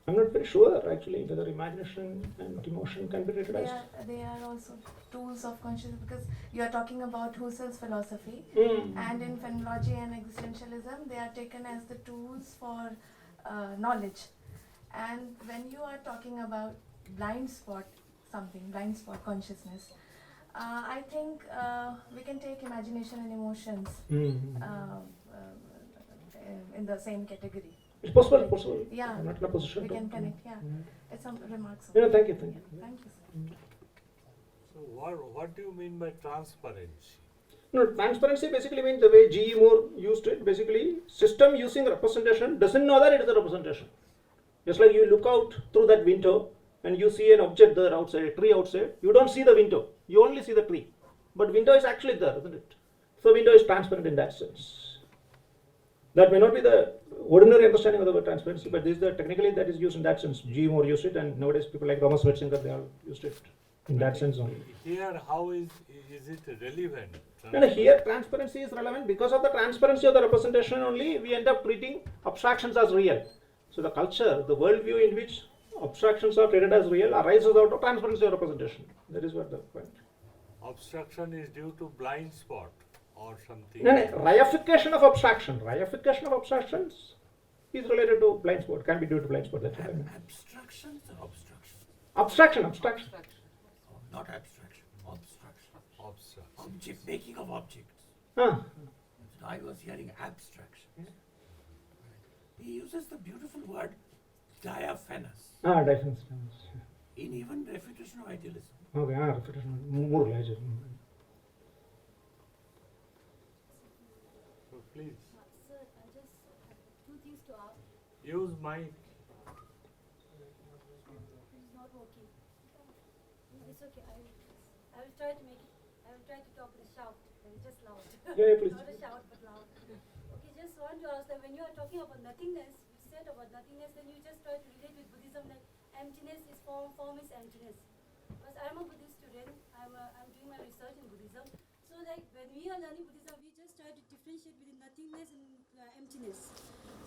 I'm not very sure actually whether imagination and emotion can be treated as. They are also tools of consciousness, because you are talking about Husserl's philosophy, and in phenomenology and existentialism, they are taken as the tools for knowledge. And when you are talking about blind spot consciousness, I think we can take imagination and emotions in the same category. It's possible. Yeah, I'm not in a position we to. can connect. Yeah, it's some remarks. Yeah, thank you. Thank you, sir. So what do you mean by transparency? No, transparency basically means the way G. Moore used it. Basically, system using representation doesn't know that it is a representation. Just like you look out through that window and you see an object there outside, a tree outside, you don't see the window, you only see the tree. But window is actually there, isn't it? So window is transparent in that sense. That may not be the ordinary understanding of the word transparency, but this is the technically that is used in that sense. G. Moore used it, and nowadays people like Thomas Metzinger, they all used it in that sense only. Here, how is it relevant? And here transparency is relevant because of the transparency of the representation only we end up treating abstractions as real. So the culture, the worldview in which abstractions are treated as real arises out of transparency of representation. That is what the point. Obstruction is due to blind spot or something. No, reification of abstraction. Reification of abstractions is related to blind spot. Can be due to blind spot. That's what I mean. Abstractions or obstruction? Abstraction. Oh, not abstraction, obstruction. Obstruction. Object, making of objects. Ah. I was hearing abstraction. He uses the beautiful word diaphanous Diaphanous. in even refutation of idealism. Okay, refutation. More larger. So please Sir, I just have two things to ask. use mic. It's not working. It's okay. I will try to make it. I will try to talk with a shout. Just loud. Yeah, please. Not a shout, but loud. Okay, just want to ask that when you are talking about nothingness, you said about nothingness, then you just try to relate with Buddhism like emptiness is form, form is emptiness. Because I'm a Buddhist student, I'm doing my research in Buddhism. So like when we are learning Buddhism, we just try to differentiate between nothingness and emptiness.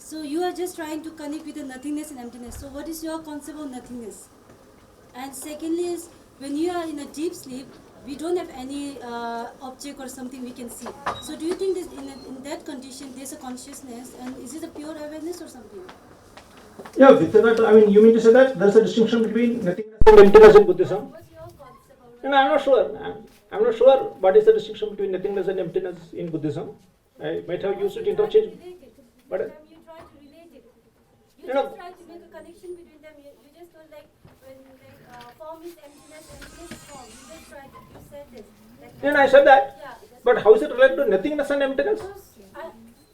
So you are just trying to connect with the nothingness and emptiness. So what is your concept of nothingness? And secondly is when you are in a deep sleep, we don't have any object or something we can see. So do you think that in that condition there's a consciousness, and is it a pure awareness or something? Yeah, with that, I mean, you mean to say that there's a distinction between nothingness and emptiness in Buddhism? What's your concept of And I'm not sure. I'm not sure what is the distinction between nothingness and emptiness in Buddhism. I might have used it interchangeably. But you try to relate it. You You know- just try to make a connection between them. You just don't like when form is emptiness, emptiness is form. You just try to, you said this. Like, and I said that. yeah. that's But how is it related to nothingness and emptiness?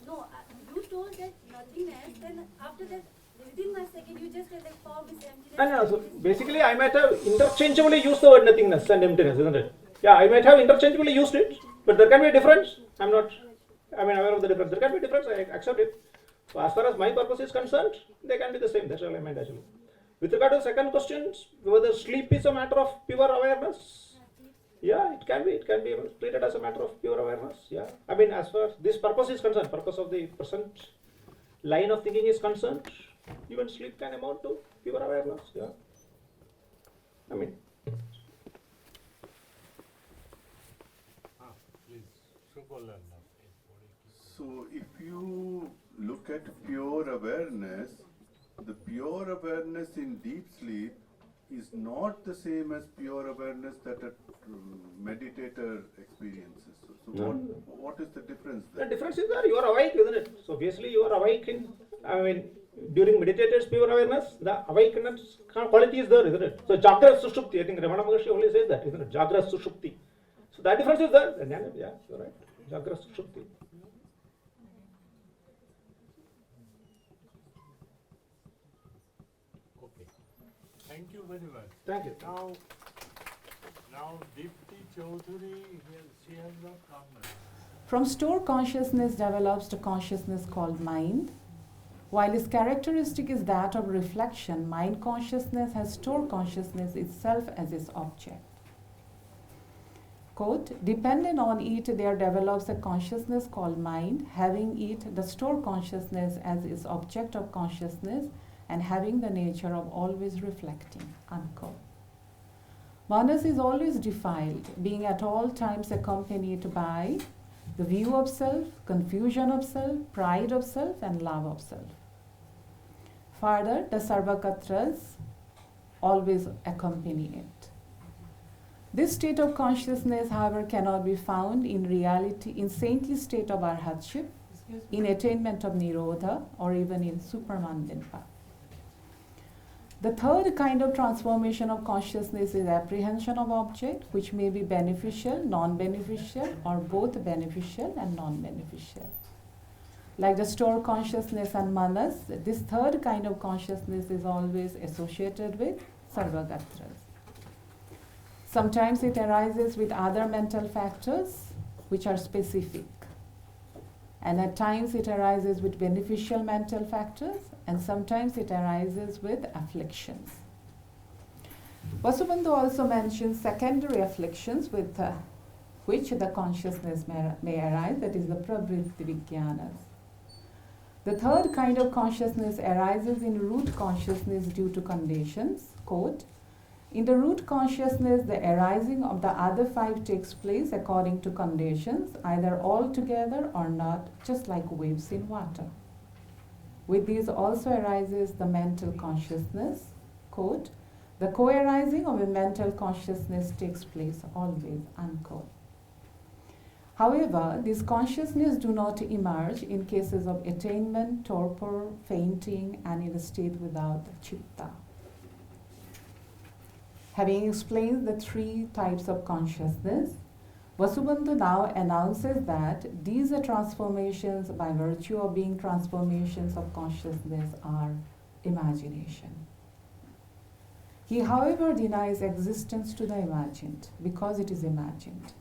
You told that nothingness, then after that, within my second, you just said like form is emptiness. And so basically, I might have interchangeably used the word nothingness and emptiness, isn't it? Yeah, I might have interchangeably used it, but there can be a difference. I'm aware of the difference. There can be a difference. I accept it. So as far as my purpose is concerned, they can be the same. That's all I meant actually. With regard to the second question, whether sleep is a matter of pure awareness, yeah, it can be. It can be treated as a matter of pure awareness. Yeah, I mean, as far as this purpose is concerned, purpose of the present line of thinking is concerned, even sleep can amount to pure awareness. Yeah, I mean. Please, Sukolanna. So if you look at pure awareness, the pure awareness in deep sleep is not the same as pure awareness that a meditator experiences. So what is the difference there? The difference is that you are awake, isn't it? So obviously you are awake during meditators' pure awareness, the awakeness quality is there, isn't it? So Jagrata Sushupti, I think Ramana Maharshi only says that, isn't it? Jagrata Sushupti. So that difference is there. Yeah, you're right. Jagrata Sushupti. Okay. Thank you very much. Thank you. Now Deepti Chaudhary, she has not come now. From store consciousness develops a consciousness called mind. While its characteristic is that of reflection, mind consciousness has store consciousness itself as its object. Quote, dependent on it, there develops a consciousness called mind, having it, the store consciousness, as its object of consciousness, and having the nature of always reflecting, unquote. Manas is always defiled, being at all times accompanied by the view of self, confusion of self, pride of self, and love of self. Further, the Sarvakatras always accompany it. This state of consciousness, however, cannot be found in reality, in saintly state of arhatship, in attainment of nirodha, or even in supermundane path. The third kind of transformation of consciousness is apprehension of object, which may be beneficial, non-beneficial, or both beneficial and non-beneficial. Like the store consciousness and manas, this third kind of consciousness is always associated with sarvagatras. Sometimes it arises with other mental factors which are specific. And at times it arises with beneficial mental factors, and sometimes it arises with afflictions. Vasubandhu also mentions secondary afflictions with which the consciousness may arise, that is the pravritti vijnanas. The third kind of consciousness arises in root consciousness due to conditions. Quote, in the root consciousness, the arising of the other five takes place according to conditions, either all together or not, just like waves in water. With these also arises the mental consciousness. Quote, the co-arising of a mental consciousness takes place always, unquote. However, these consciousnesses do not emerge in cases of attainment, torpor, fainting, and in a state without chitta. Having explained the three types of consciousness, Vasubandhu now announces that these transformations, by virtue of being transformations of consciousness, are imagination. He, however, denies existence to the imagined because it is imagined.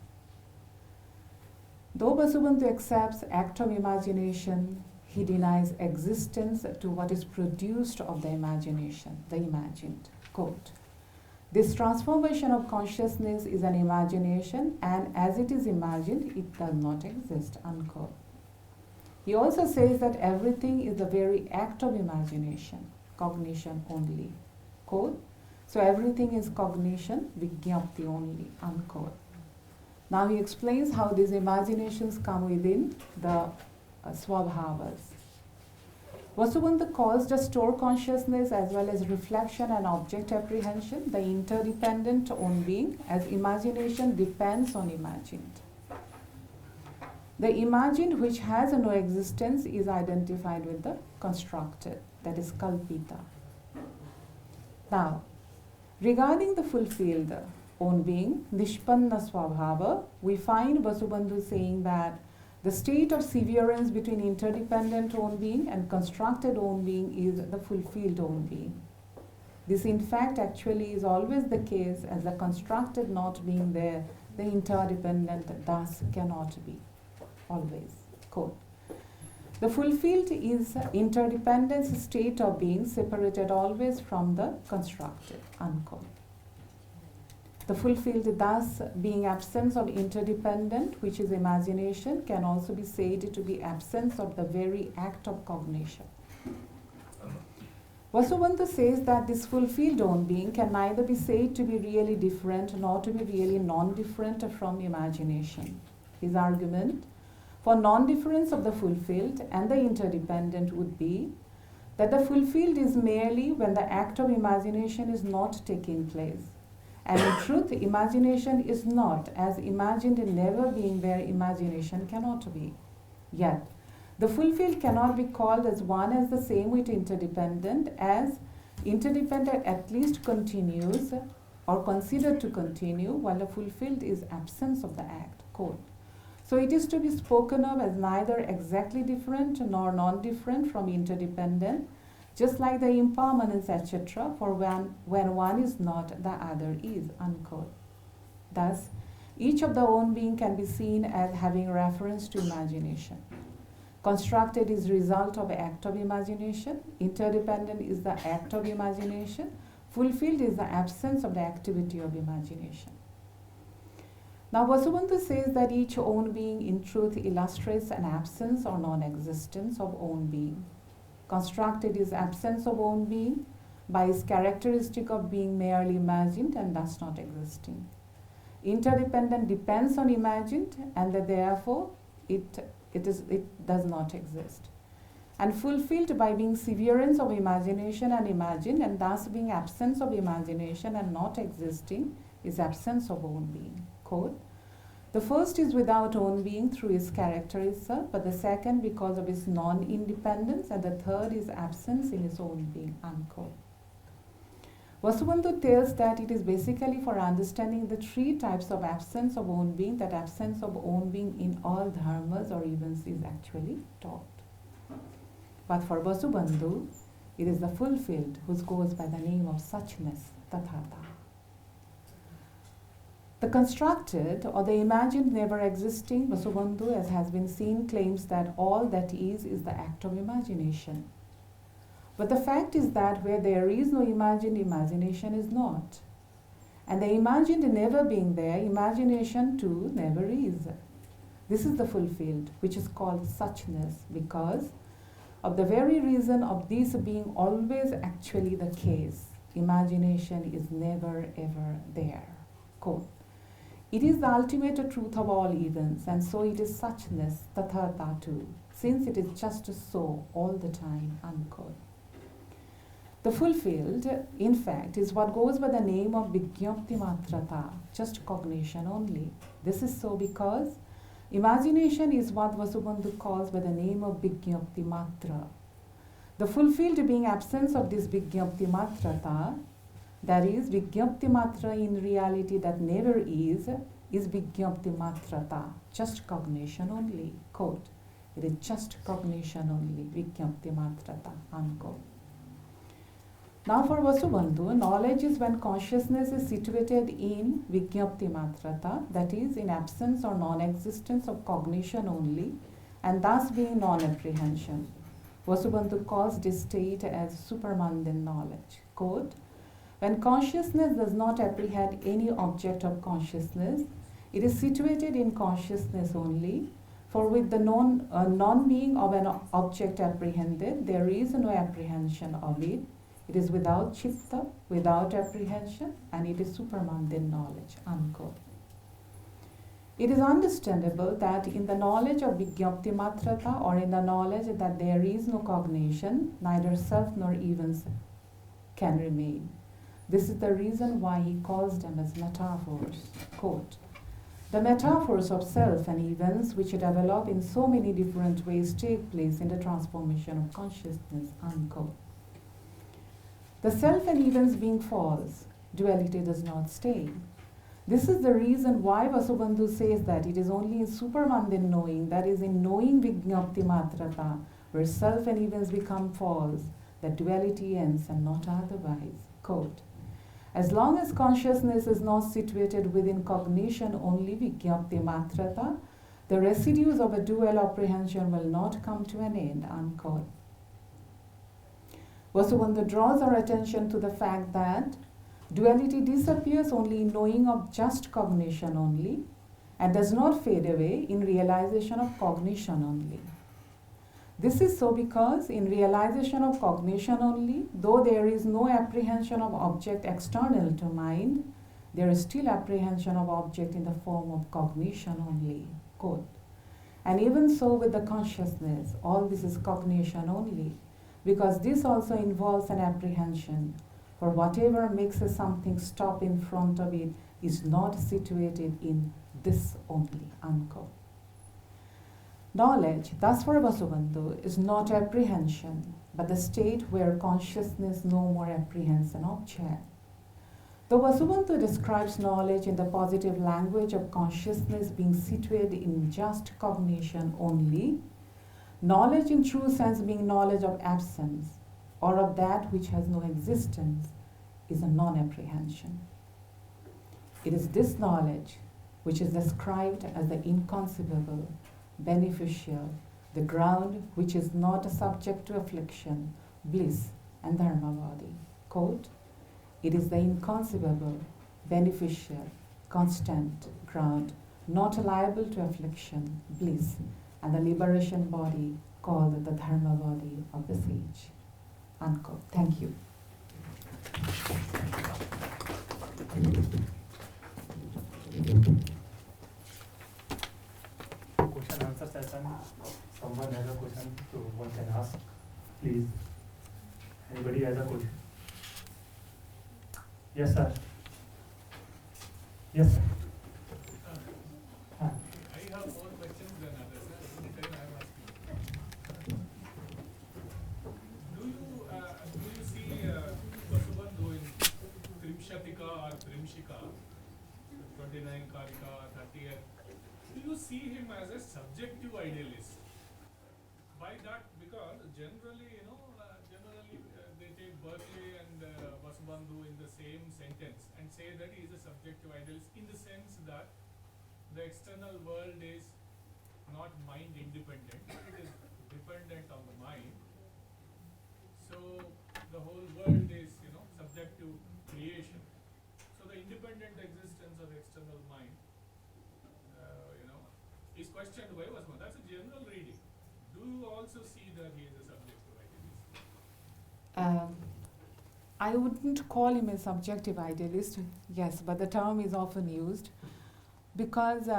Though Vasubandhu accepts act of imagination, he denies existence to what is produced of the imagination, the imagined. Quote, this transformation of consciousness is an imagination, and as it is imagined, it does not exist, unquote. He also says that everything is the very act of imagination, cognition only. Quote, so everything is cognition, vijñapti only, unquote. Now he explains how these imaginations come within the swabhavas. Vasubandhu calls the store consciousness as well as reflection and object apprehension, the interdependent own being, as imagination depends on imagined. The imagined, which has no existence, is identified with the constructed, that is kalpita. Now, regarding the fulfilled own being, nishpanna swabhava, we find Vasubandhu saying that the state of severance between interdependent own being and constructed own being is the fulfilled own being. This in fact actually is always the case, as the constructed not being there, the interdependent thus cannot be, always. Quote, the fulfilled is interdependence state of being separated always from the constructed, unquote. The fulfilled thus being absence of interdependent, which is imagination, can also be said to be absence of the very act of cognition. Vasubandhu says that this fulfilled own being can neither be said to be really different nor to be really non-different from imagination. His argument for non-difference of the fulfilled and the interdependent would be that the fulfilled is merely when the act of imagination is not taking place. And in truth, imagination is not, as imagined never being where imagination cannot be. Yet, the fulfilled cannot be called as one as the same with interdependent, as interdependent at least continues or considered to continue, while the fulfilled is absence of the act. Quote. So it is to be spoken of as neither exactly different nor non-different from interdependent, just like the impermanence, etc., for when one is not, the other is, unquote. Thus, each of the own being can be seen as having reference to imagination. Constructed is result of act of imagination, interdependent is the act of imagination, fulfilled is the absence of the activity of imagination. Now, Vasubandhu says that each own being in truth illustrates an absence or non-existence of own being. Constructed is absence of own being by its characteristic of being merely imagined and thus not existing. Interdependent depends on imagined and that therefore it does not exist. And fulfilled by being severance of imagination and imagined and thus being absence of imagination and not existing is absence of own being. Quote, the first is without own being through its character itself, but the second because of its non-independence, and the third is absence in its own being. Unquote. Vasubandhu tells that it is basically for understanding the three types of absence of own being that absence of own being in all dharmas or events is actually taught. But for Vasubandhu, it is the fulfilled who goes by the name of suchness, tathata. The constructed or the imagined never existing, Vasubandhu, as has been seen, claims that all that is the act of imagination. But the fact is that where there is no imagined, imagination is not. And the imagined never being there, imagination too never is. This is the fulfilled, which is called suchness, because of the very reason of this being always actually the case, imagination is never ever there. Quote, it is the ultimate truth of all events, and so it is suchness, tathata too, since it is just so all the time. Unquote. The fulfilled, in fact, is what goes by the name of vigyapti matrata, just cognition only. This is so because imagination is what Vasubandhu calls by the name of vigyapti matra. The fulfilled being absence of this vigyapti matrata, that is, vigyapti matra in reality that never is vigyapti matrata, just cognition only. Quote, it is just cognition only, vigyapti matrata. Unquote. Now for Vasubandhu, knowledge is when consciousness is situated in vigyapti matrata, that is, in absence or non-existence of cognition only, and thus being non-apprehension. Vasubandhu calls this state as supermundane knowledge. Quote, when consciousness does not apprehend any object of consciousness, it is situated in consciousness only, for with the non-being of an object apprehended, there is no apprehension of it. It is without chitta, without apprehension, and it is supermundane knowledge. Unquote. It is understandable that in the knowledge of vigyapti matrata, or in the knowledge that there is no cognition, neither self nor events can remain. This is the reason why he calls them as metaphors. Quote, the metaphors of self and events which develop in so many different ways take place in the transformation of consciousness. Unquote. The self and events being false, duality does not stay. This is the reason why Vasubandhu says that it is only in supermundane knowing, that is in knowing vigyapti matrata, where self and events become false, that duality ends and not otherwise. Quote, as long as consciousness is not situated within cognition only vigyapti matrata, the residues of a dual apprehension will not come to an end. Unquote. Vasubandhu draws our attention to the fact that duality disappears only in knowing of just cognition only and does not fade away in realization of cognition only. This is so because in realization of cognition only, though there is no apprehension of object external to mind, there is still apprehension of object in the form of cognition only. Quote, and even so with the consciousness, all this is cognition only, because this also involves an apprehension, for whatever makes something stop in front of it is not situated in this only. Unquote. Knowledge, thus for Vasubandhu, is not apprehension, but the state where consciousness no more apprehends an object. Though Vasubandhu describes knowledge in the positive language of consciousness being situated in just cognition only, knowledge in true sense being knowledge of absence, or of that which has no existence, is a non-apprehension. It is this knowledge which is described as the inconceivable, beneficial, the ground which is not subject to affliction, bliss, and dharmavadi. Quote, it is the inconceivable, beneficial, constant ground, not liable to affliction, bliss, and the liberation body, called the dharma body of the sage. Unquote. Thank you. Question answer session. Someone has a question, so one can ask. Please. Anybody has a question? Yes, sir. Yes, sir. I have more questions than others. Anytime I am asking. Do you see Vasubandhu in Trimshatika or Trimshika, 29 Karika, 30th? Do you see him as a subjective idealist? Why that? Because generally, they take Berkeley and Vasubandhu in the same sentence and say that he is a subjective idealist in the sense that the external world is not mind independent, it is dependent on the mind. So the whole world is, subject to creation. So the independent existence of external mind, is questioned by Vasubandhu. That's a general reading. Do you also see that he is a subjective idealist? I wouldn't call him a subjective idealist, yes, but the term is often used because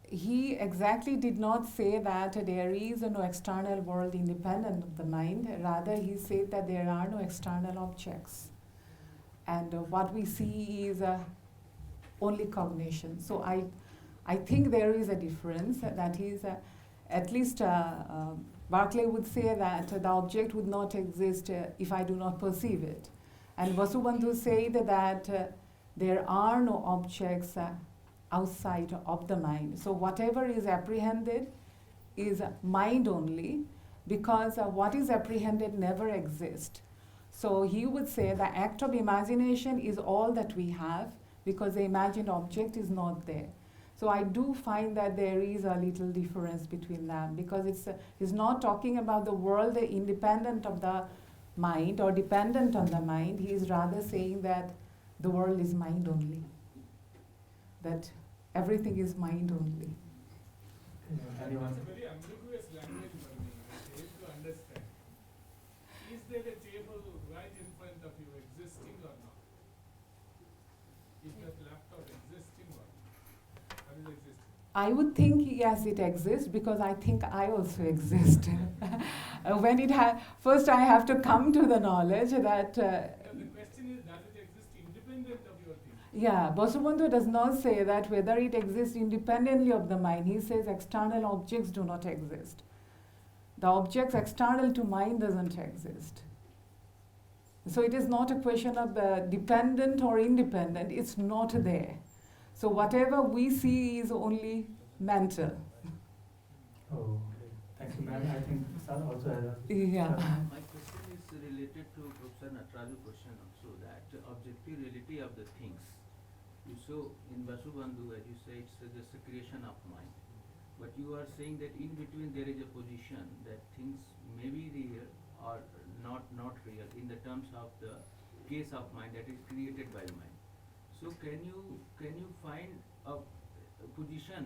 he exactly did not say that there is no external world independent of the mind. Rather, he said that there are no external objects. And what we see is only cognition. So I think there is a difference. That is, at least Berkeley would say that the object would not exist if I do not perceive it. And Vasubandhu said that there are no objects outside of the mind. So whatever is apprehended is mind only, because what is apprehended never exists. So he would say the act of imagination is all that we have, because the imagined object is not there. So I do find that there is a little difference between them, because it's not talking about the world independent of the mind or dependent on the mind. He is rather saying that the world is mind only, that everything is mind only. Anyone? That's a very ambiguous language for me. I fail to understand. Is there a table right in front of you existing or not? Is that laptop existing or not? Or is existing? I would think yes, it exists, because I think I also exist. When it first I have to come to the knowledge that. The question is, does it exist independent of your thinking? Yeah, Vasubandhu does not say that whether it exists independently of the mind. He says external objects do not exist. The objects external to mind doesn't exist. So it is not a question of dependent or independent. It's not there. So whatever we see is only mental. Oh, thank you, ma'am. I think sir also has a... Yeah. My question is related to Professor Nataraju's question also, that objective reality of the things. You saw in Vasubandhu, as you say, it's just a creation of mind. But you are saying that in between there is a position that things may be real or not real in the terms of the case of mind that is created by mind. So can you find a position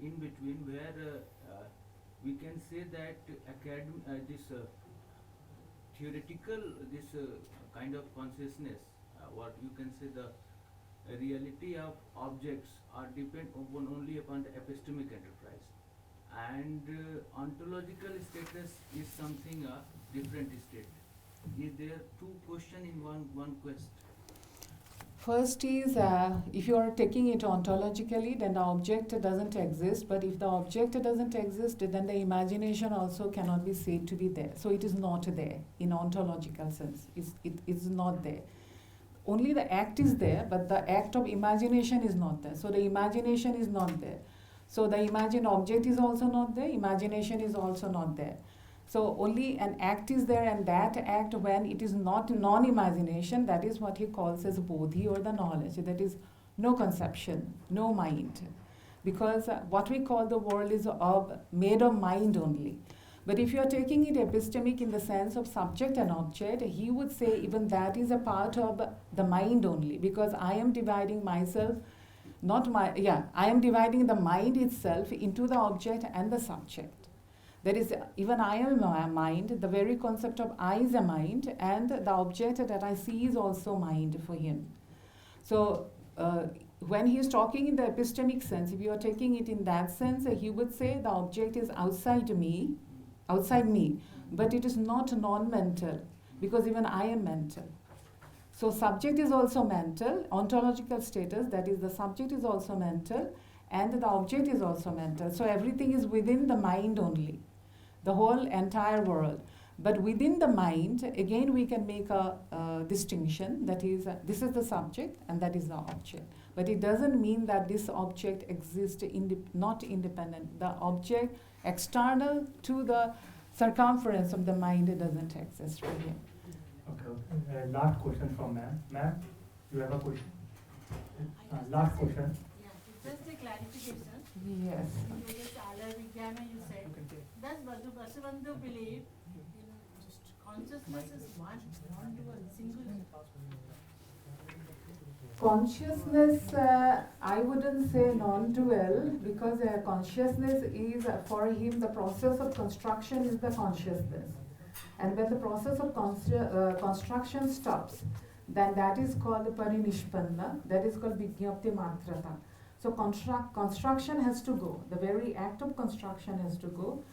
in between where we can say that theoretical kind of consciousness, what you can say the reality of objects are depend upon only upon the epistemic enterprise, and ontological status is something a different state. Is there two questions in one quest? First is, if you are taking it ontologically, then the object doesn't exist. But if the object doesn't exist, then the imagination also cannot be said to be there. So it is not there in ontological sense. It is not there. Only the act is there, but the act of imagination is not there. So the imagination is not there. So the imagined object is also not there. Imagination is also not there. So only an act is there, and that act, when it is not non-imagination, that is what he calls as bodhi, or the knowledge. That is no conception, no mind. Because what we call the world is made of mind only. But if you are taking it epistemic in the sense of subject and object, he would say even that is a part of the mind only. Because I am dividing myself, I am dividing the mind itself into the object and the subject. There is even I am a mind. The very concept of I is a mind, and the object that I see is also mind for him. So when he is talking in the epistemic sense, if you are taking it in that sense, he would say the object is outside me, but it is not non-mental, because even I am mental. So subject is also mental, ontological status, that is the subject is also mental, and the object is also mental. So everything is within the mind only, the whole entire world. But within the mind, again we can make a distinction, that is, this is the subject and that is the object. But it doesn't mean that this object exists not independent. The object external to the circumference of the mind, it doesn't exist for him. Okay. Last question from ma'am. Ma'am, you have a question? Last question. Just a clarification. Yes. In today's Ala Vijnana you said, does Vasubandhu believe consciousness is one, non-dual, singular? Consciousness, I wouldn't say non-dual, because consciousness is, for him, the process of construction is the consciousness. And when the process of construction stops, then that is called the parinishpanna, that is called vijñapti matrata. So construction has to go, the very act of construction has to go,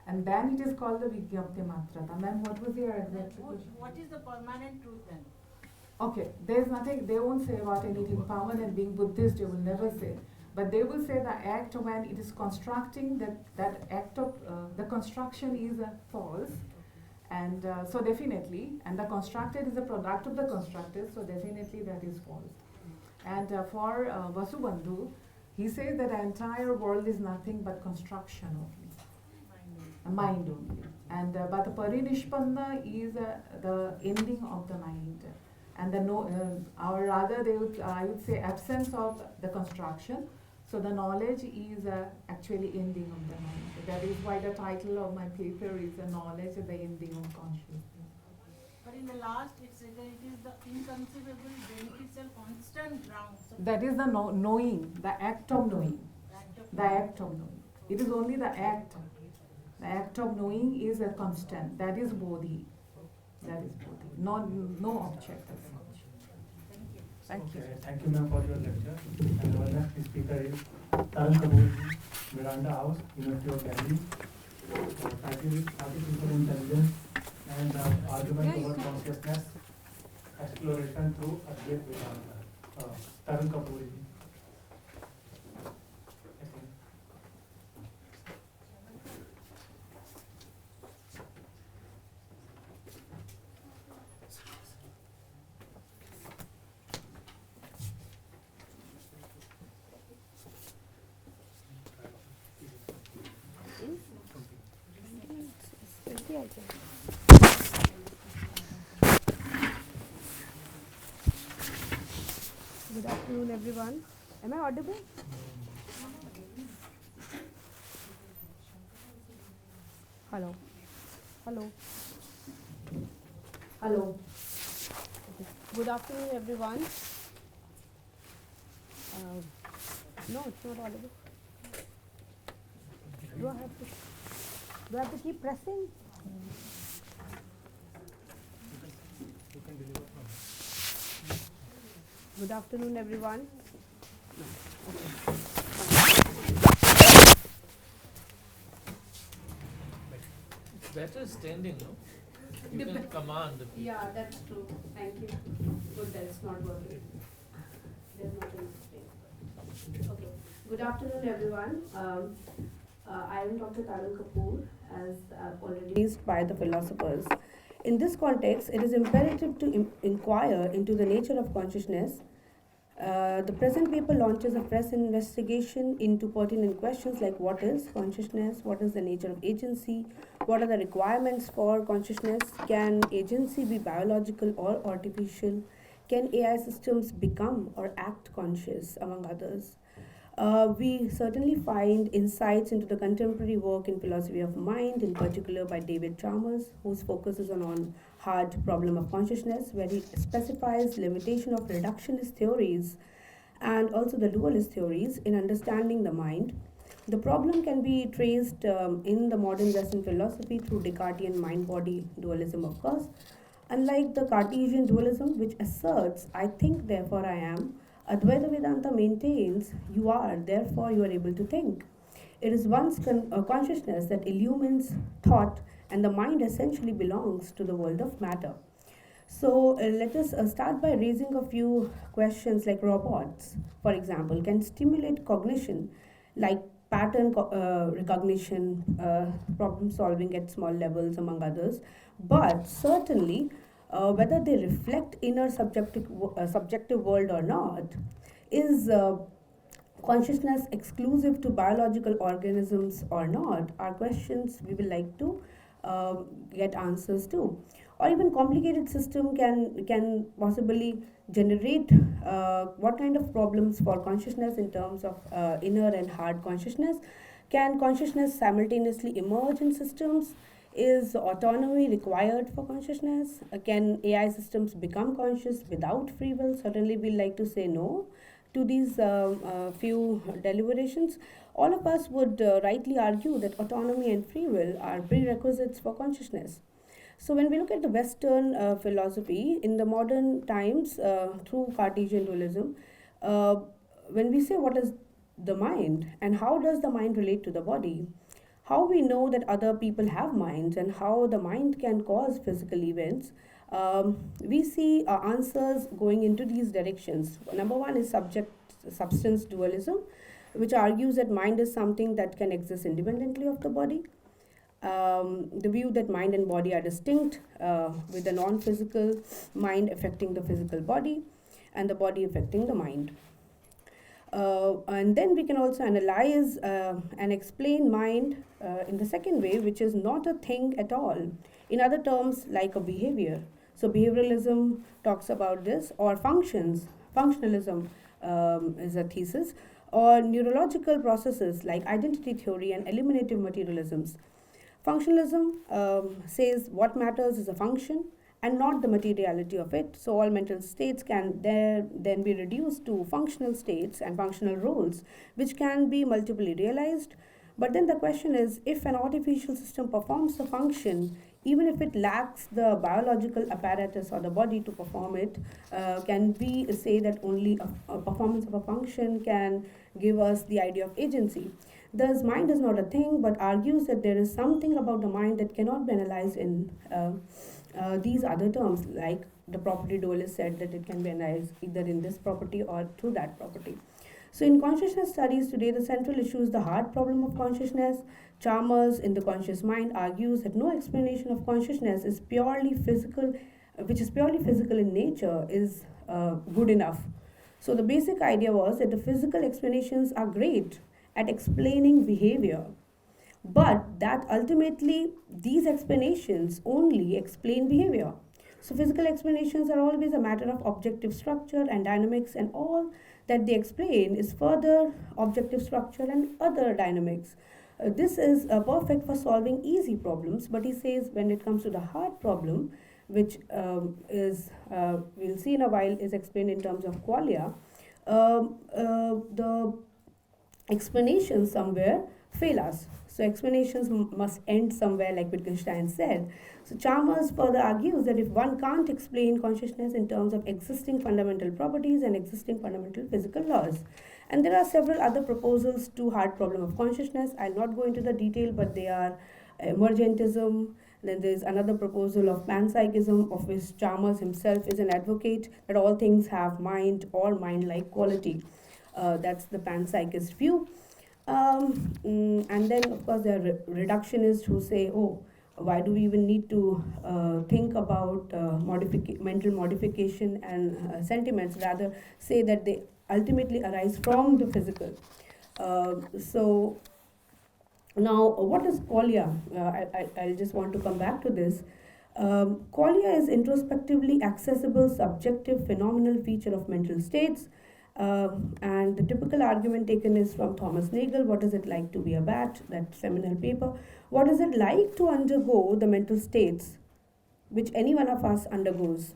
and then it is called the vijñapti matrata. Ma'am, what was your exact question? What is the permanent truth then? Okay, there's nothing, they won't say about anything permanent. Being Buddhist, they will never say. But they will say the act when it is constructing, that act of, the construction is false. And so definitely, and the constructed is a product of the constructed, so definitely that is false. And for Vasubandhu, he says that the entire world is nothing but construction only, mind only. And but the parinishpanna is the ending of the mind, and the or rather they would, I would say, absence of the construction. So the knowledge is actually ending of the mind. That is why the title of my paper is the knowledge of the ending of consciousness. But in the last it said that it is the inconceivable, beneficial, constant ground. So That is the knowing, the act of knowing. The act of knowing. It is only the act. The act of knowing is a constant. That is bodhi. That is bodhi. No object as such. Thank you. Okay, thank you ma'am for your lecture. And our next speaker is Dhankhar, Miranda House, University of Delhi. Artificial intelligence and argument over consciousness, exploration through Advait Vedanta. Dhankhar. Good afternoon, everyone. Am I audible? Hello. Hello. Hello. Okay. Good afternoon, everyone. No, it's not audible. Do I have to keep pressing? Good afternoon, everyone. No. Okay. It's better standing, no? You can command the people. Yeah, that's true. Thank you. Good, that's not working. There's not a mistake. Okay. Good afternoon, everyone. I am Dr. Tarun Kapoor, as already raised by the philosophers. In this context, it is imperative to inquire into the nature of consciousness. The present paper launches a fresh investigation into pertinent questions like what is consciousness, what is the nature of agency, what are the requirements for consciousness, can agency be biological or artificial, can AI systems become or act conscious, among others. We certainly find insights into the contemporary work in philosophy of mind, in particular by David Chalmers, whose focus is on hard problem of consciousness, where he specifies limitation of reductionist theories and also the dualist theories in understanding the mind. The problem can be traced in the modern Western philosophy through Descartesian mind-body dualism, of course. Unlike the Cartesian dualism, which asserts, I think, therefore I am, Advaita Vedanta maintains, you are, therefore you are able to think. It is one's consciousness that illumines thought, and the mind essentially belongs to the world of matter. So let us start by raising a few questions like robots, for example, can stimulate cognition like pattern recognition, problem solving at small levels, among others, but certainly whether they reflect inner subjective world or not is consciousness exclusive to biological organisms or not are questions we will like to get answers to. Or even complicated system can possibly generate what kind of problems for consciousness in terms of inner and hard consciousness. Can consciousness simultaneously emerge in systems? Is autonomy required for consciousness? Can AI systems become conscious without free will? Certainly we'll like to say no to these few deliberations. All of us would rightly argue that autonomy and free will are prerequisites for consciousness. So when we look at the Western philosophy in the modern times through Cartesian dualism, when we say what is the mind and how does the mind relate to the body, how we know that other people have minds and how the mind can cause physical events, we see answers going into these directions. Number one is substance dualism, which argues that mind is something that can exist independently of the body. The view that mind and body are distinct, with the non-physical mind affecting the physical body and the body affecting the mind. And then we can also analyze and explain mind in the second way, which is not a thing at all. In other terms, like a behavior. So behavioralism talks about this, or functionalism is a thesis, or neurological processes like identity theory and eliminative materialisms. Functionalism says what matters is a function and not the materiality of it. So all mental states can then be reduced to functional states and functional roles, which can be multiply realized. But then the question is, if an artificial system performs a function, even if it lacks the biological apparatus or the body to perform it, can we say that only a performance of a function can give us the idea of agency? Thus, mind is not a thing, but argues that there is something about the mind that cannot be analyzed in these other terms, like the property dualist said that it can be analyzed either in this property or through that property. So in consciousness studies today, the central issue is the hard problem of consciousness. Chalmers in The Conscious Mind argues that no explanation of consciousness is purely physical, which is purely physical in nature, is good enough. So the basic idea was that the physical explanations are great at explaining behavior, but that ultimately these explanations only explain behavior. So physical explanations are always a matter of objective structure and dynamics, and all that they explain is further objective structure and other dynamics. This is perfect for solving easy problems, but he says when it comes to the hard problem, which is, we'll see in a while, is explained in terms of qualia, the explanations somewhere fail us. So explanations must end somewhere, like Wittgenstein said. So Chalmers further argues that if one can't explain consciousness in terms of existing fundamental properties and existing fundamental physical laws. And there are several other proposals to hard problem of consciousness. I'll not go into the detail, but they are emergentism. Then there's another proposal of panpsychism, of which Chalmers himself is an advocate, that all things have mind or mind-like quality. That's the panpsychist view. And then, of course, there are reductionists who say, oh, why do we even need to think about mental modification and sentiments, rather say that they ultimately arise from the physical. So now, what is qualia? I just want to come back to this. Qualia is introspectively accessible, subjective, phenomenal feature of mental states. And the typical argument taken is from Thomas Nagel, What is it like to be a bat? That seminal paper. What is it like to undergo the mental states which any one of us undergoes?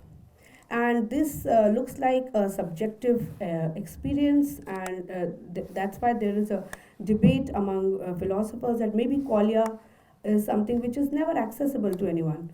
And this looks like a subjective experience, and that's why there is a debate among philosophers that maybe qualia is something which is never accessible to anyone.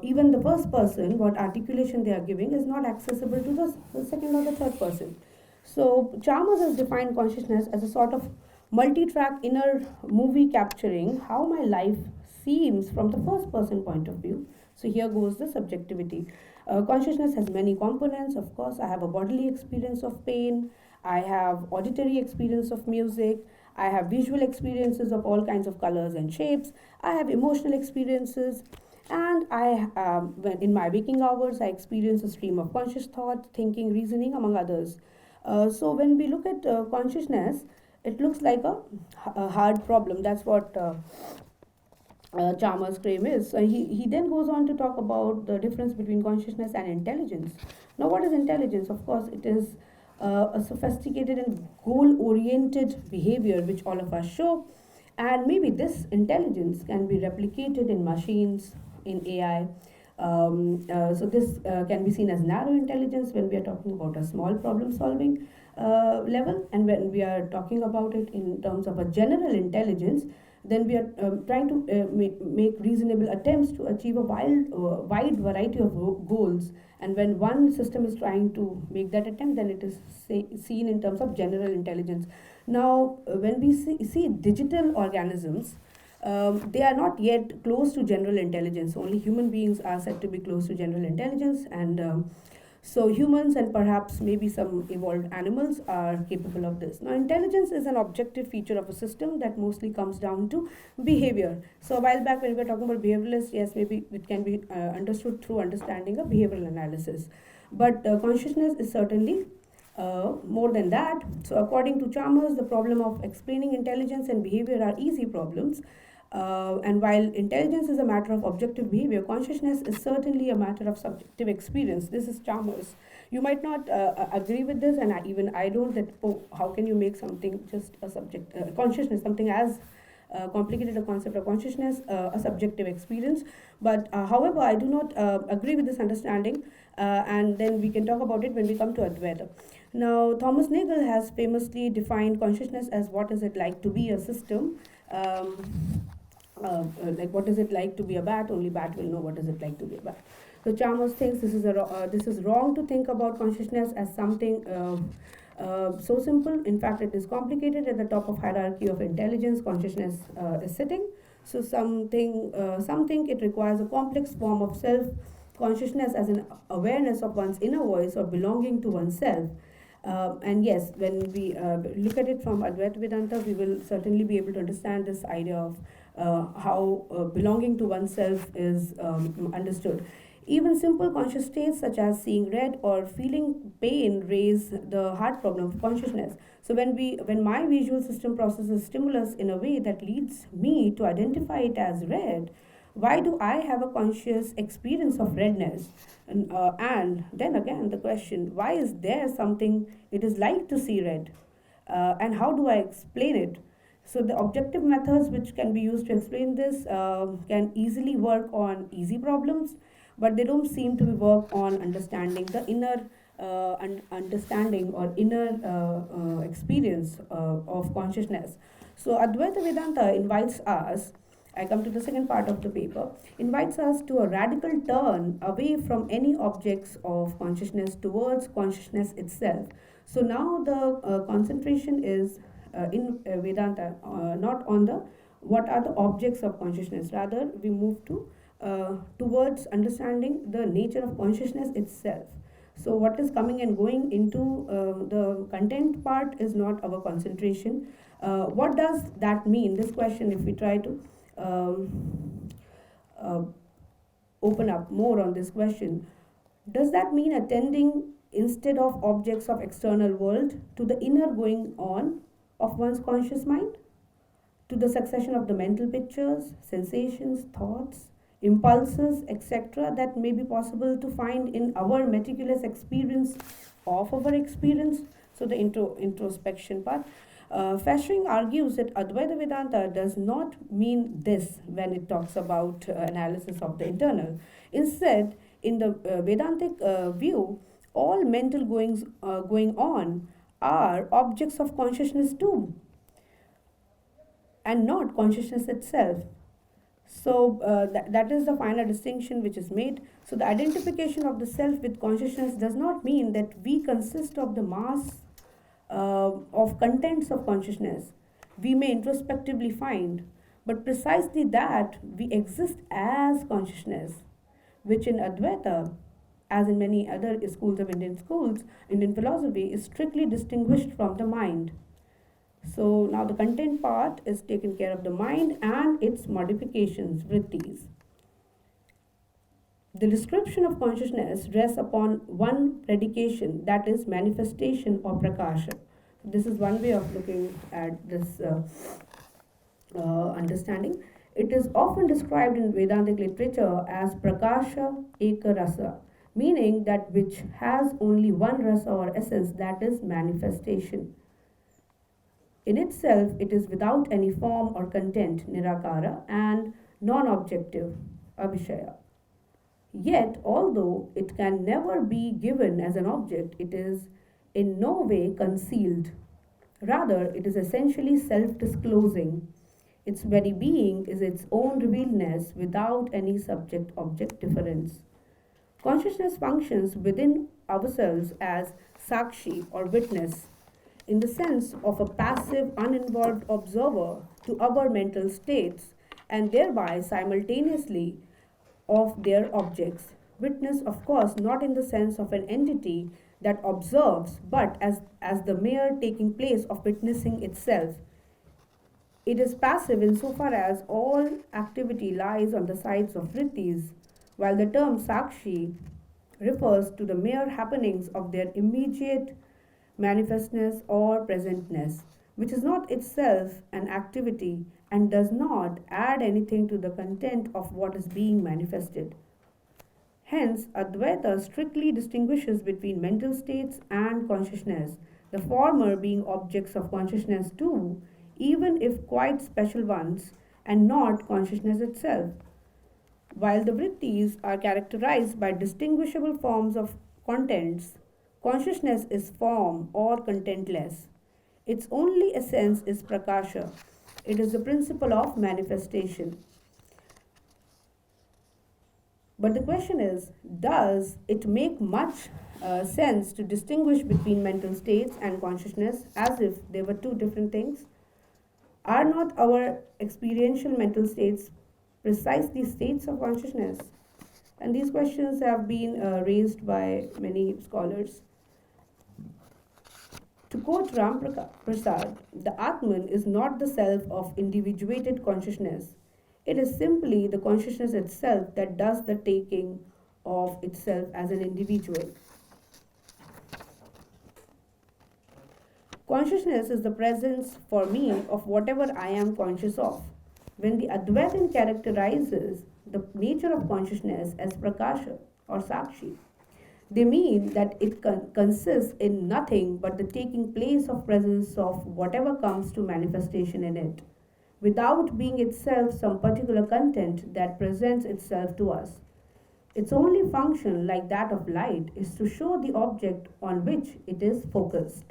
Even the first person, what articulation they are giving, is not accessible to the second or the third person. So Chalmers has defined consciousness as a sort of multi-track inner movie capturing how my life seems from the first person point of view. So here goes the subjectivity. Consciousness has many components. Of course, I have a bodily experience of pain, I have auditory experience of music, I have visual experiences of all kinds of colors and shapes, I have emotional experiences, and when in my waking hours, I experience a stream of conscious thought, thinking, reasoning, among others. So when we look at consciousness, it looks like a hard problem. That's what Chalmers' claim is. He then goes on to talk about the difference between consciousness and intelligence. Now, what is intelligence? Of course, it is a sophisticated and goal-oriented behavior which all of us show, and maybe this intelligence can be replicated in machines, in AI. So this can be seen as narrow intelligence when we are talking about a small problem-solving level, and when we are talking about it in terms of a general intelligence, then we are trying to make reasonable attempts to achieve a wide variety of goals. And when one system is trying to make that attempt, then it is seen in terms of general intelligence. Now, when we see digital organisms, they are not yet close to general intelligence. Only human beings are said to be close to general intelligence, and so humans and perhaps maybe some evolved animals are capable of this. Now, intelligence is an objective feature of a system that mostly comes down to behavior. So a while back when we were talking about behavioralists, yes, maybe it can be understood through understanding of behavioral analysis. But consciousness is certainly more than that. So according to Chalmers, the problem of explaining intelligence and behavior are easy problems. And while intelligence is a matter of objective behavior, consciousness is certainly a matter of subjective experience. This is Chalmers. You might not agree with this, and even I don't, that, oh, how can you make something just a subject, consciousness, something as complicated a concept of consciousness, a subjective experience. But however, I do not agree with this understanding, and then we can talk about it when we come to Advaita. Now, Thomas Nagel has famously defined consciousness as what is it like to be a system. Like what is it like to be a bat? Only bat will know what is it like to be a bat. So Chalmers thinks this is wrong to think about consciousness as something so simple. In fact, it is complicated. At the top of hierarchy of intelligence, consciousness is sitting. So some think it requires a complex form of self consciousness as an awareness of one's inner voice or belonging to oneself. And yes, when we look at it from Advaita Vedanta, we will certainly be able to understand this idea of how belonging to oneself is understood. Even simple conscious states such as seeing red or feeling pain raise the hard problem of consciousness. So when my visual system processes stimulus in a way that leads me to identify it as red, why do I have a conscious experience of redness? And then again, the question, why is there something it is like to see red? And how do I explain it? So the objective methods which can be used to explain this can easily work on easy problems, but they don't seem to work on understanding the inner understanding or inner experience of consciousness. So Advaita Vedanta invites us, I come to the second part of the paper, invites us to a radical turn away from any objects of consciousness towards consciousness itself. So now the concentration is in Vedanta not on the what are the objects of consciousness. Rather, we move to towards understanding the nature of consciousness itself. So what is coming and going into the content part is not our concentration. What does that mean? This question, if we try to open up more on this question, does that mean attending instead of objects of external world to the inner going on of one's conscious mind, to the succession of the mental pictures, sensations, thoughts, impulses, etc., that may be possible to find in our meticulous experience of our experience? So the introspection part. Fashering argues that Advaita Vedanta does not mean this when it talks about analysis of the internal. Instead, In the Vedantic view, all mental going on are objects of consciousness too, and not consciousness itself. So that is the final distinction which is made. So the identification of the self with consciousness does not mean that we consist of the mass of contents of consciousness we may introspectively find, but precisely that we exist as consciousness, which in Advaita, as in many other schools of Indian philosophy, is strictly distinguished from the mind. So now the content part is taken care of the mind and its modifications, vrittis. The description of consciousness rests upon one predication, that is manifestation or prakasha. This is one way of looking at this understanding. It is often described in Vedantic literature as prakasha eka rasa, meaning that which has only one rasa or essence, that is manifestation. In itself, it is without any form or content, nirakara, and non-objective, abhishaya. Yet, although it can never be given as an object, it is in no way concealed. Rather, it is essentially self-disclosing. Its very being is its own revealedness without any subject-object difference. Consciousness functions within ourselves as sakshi or witness, in the sense of a passive, uninvolved observer to our mental states, and thereby simultaneously of their objects. Witness, of course, not in the sense of an entity that observes, but as the mere taking place of witnessing itself. It is passive insofar as all activity lies on the sides of vrittis, while the term sakshi refers to the mere happenings of their immediate manifestness or presentness, which is not itself an activity and does not add anything to the content of what is being manifested. Hence, Advaita strictly distinguishes between mental states and consciousness, the former being objects of consciousness too, even if quite special ones, and not consciousness itself. While the vrittis are characterized by distinguishable forms of contents, consciousness is form or contentless. Its only essence is prakasha. It is the principle of manifestation. But the question is, does it make much sense to distinguish between mental states and consciousness as if they were two different things? Are not our experiential mental states precisely states of consciousness? And these questions have been raised by many scholars. To quote Ram Prasad, the Atman is not the self of individuated consciousness. It is simply the consciousness itself that does the taking of itself as an individual. Consciousness is the presence for me of whatever I am conscious of. When the Advaitin characterizes the nature of consciousness as prakasha or sakshi, they mean that it consists in nothing but the taking place of presence of whatever comes to manifestation in it, without being itself some particular content that presents itself to us. Its only function, like that of light, is to show the object on which it is focused.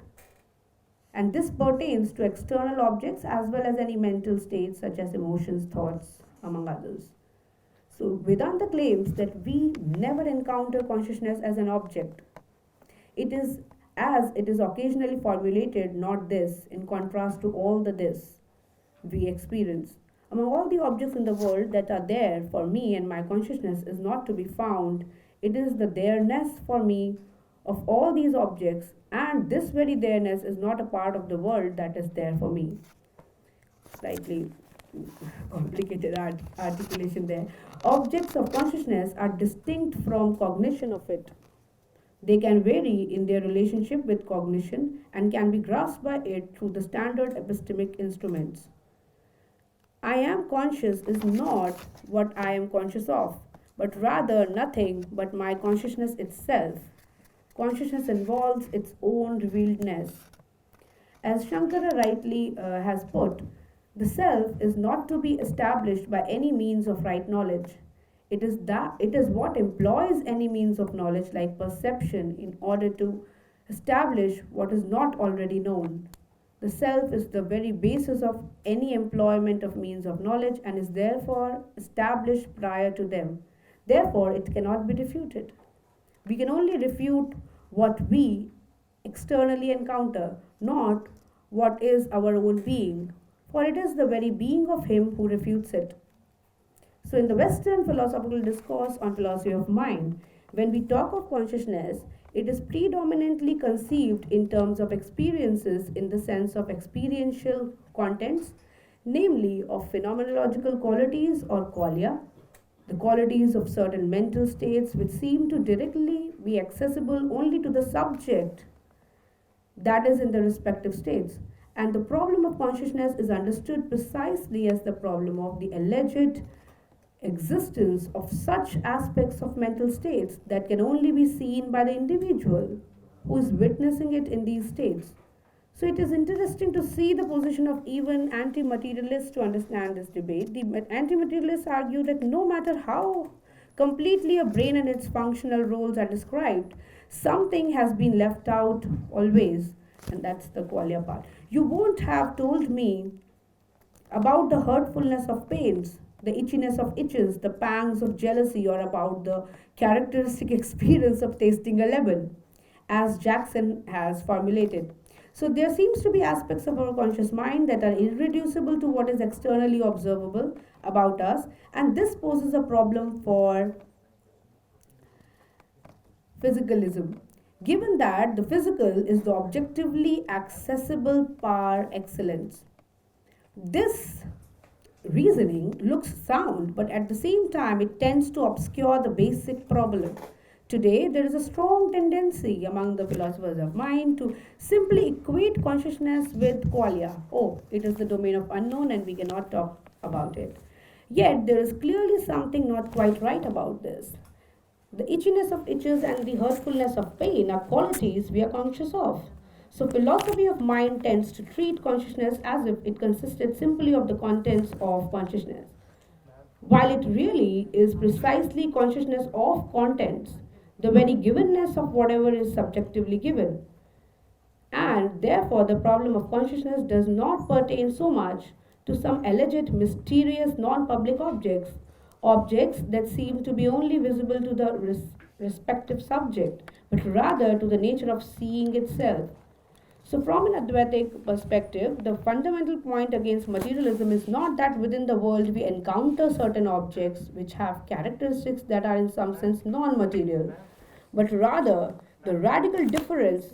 And this pertains to external objects as well as any mental states such as emotions, thoughts, among others. So Vedanta claims that we never encounter consciousness as an object. It is as it is occasionally formulated, not this, in contrast to all the this we experience. Among all the objects in the world that are there for me and my consciousness is not to be found, it is the there-ness for me of all these objects, and this very there-ness is not a part of the world that is there for me. Slightly complicated articulation there. Objects of consciousness are distinct from cognition of it. They can vary in their relationship with cognition and can be grasped by it through the standard epistemic instruments. I am conscious is not what I am conscious of, but rather nothing but my consciousness itself. Consciousness involves its own revealedness. As Shankara rightly has put, the self is not to be established by any means of right knowledge. It is what employs any means of knowledge like perception in order to establish what is not already known. The self is the very basis of any employment of means of knowledge and is therefore established prior to them. Therefore, it cannot be refuted. We can only refute what we externally encounter, not what is our own being, for it is the very being of him who refutes it. So, in the Western philosophical discourse on philosophy of mind, when we talk of consciousness, it is predominantly conceived in terms of experiences in the sense of experiential contents, namely of phenomenological qualities or qualia, the qualities of certain mental states which seem to directly be accessible only to the subject that is in the respective states. And the problem of consciousness is understood precisely as the problem of the alleged existence of such aspects of mental states that can only be seen by the individual who is witnessing it in these states. So it is interesting to see the position of even anti-materialists to understand this debate. The anti-materialists argue that no matter how completely a brain and its functional roles are described, something has been left out always, and that's the qualia part. You won't have told me about the hurtfulness of pains, the itchiness of itches, the pangs of jealousy, or about the characteristic experience of tasting a lemon, as Jackson has formulated. So there seems to be aspects of our conscious mind that are irreducible to what is externally observable about us, and this poses a problem for physicalism. Given that the physical is the objectively accessible par excellence, this reasoning looks sound, but at the same time, it tends to obscure the basic problem. Today, there is a strong tendency among the philosophers of mind to simply equate consciousness with qualia. Oh, it is the domain of unknown and we cannot talk about it. Yet, there is clearly something not quite right about this. The itchiness of itches and the hurtfulness of pain are qualities we are conscious of. So, philosophy of mind tends to treat consciousness as if it consisted simply of the contents of consciousness, while it really is precisely consciousness of contents, the very givenness of whatever is subjectively given. And therefore, the problem of consciousness does not pertain so much to some alleged mysterious non-public objects that seem to be only visible to the respective subject, but rather to the nature of seeing itself. So, from an Advaitic perspective, the fundamental point against materialism is not that within the world we encounter certain objects which have characteristics that are in some sense non-material, but rather the radical difference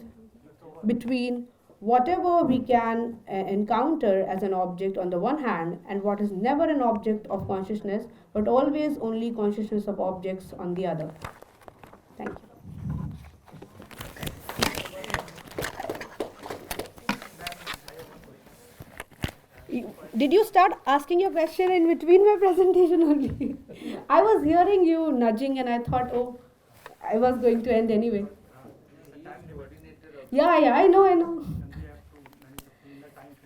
between whatever we can encounter as an object on the one hand and what is never an object of consciousness but always only consciousness of objects on the other. Thank you. Did you start asking your question in between my presentation only? I was hearing you nudging and I thought, oh, I was going to end anyway. Yeah, I know.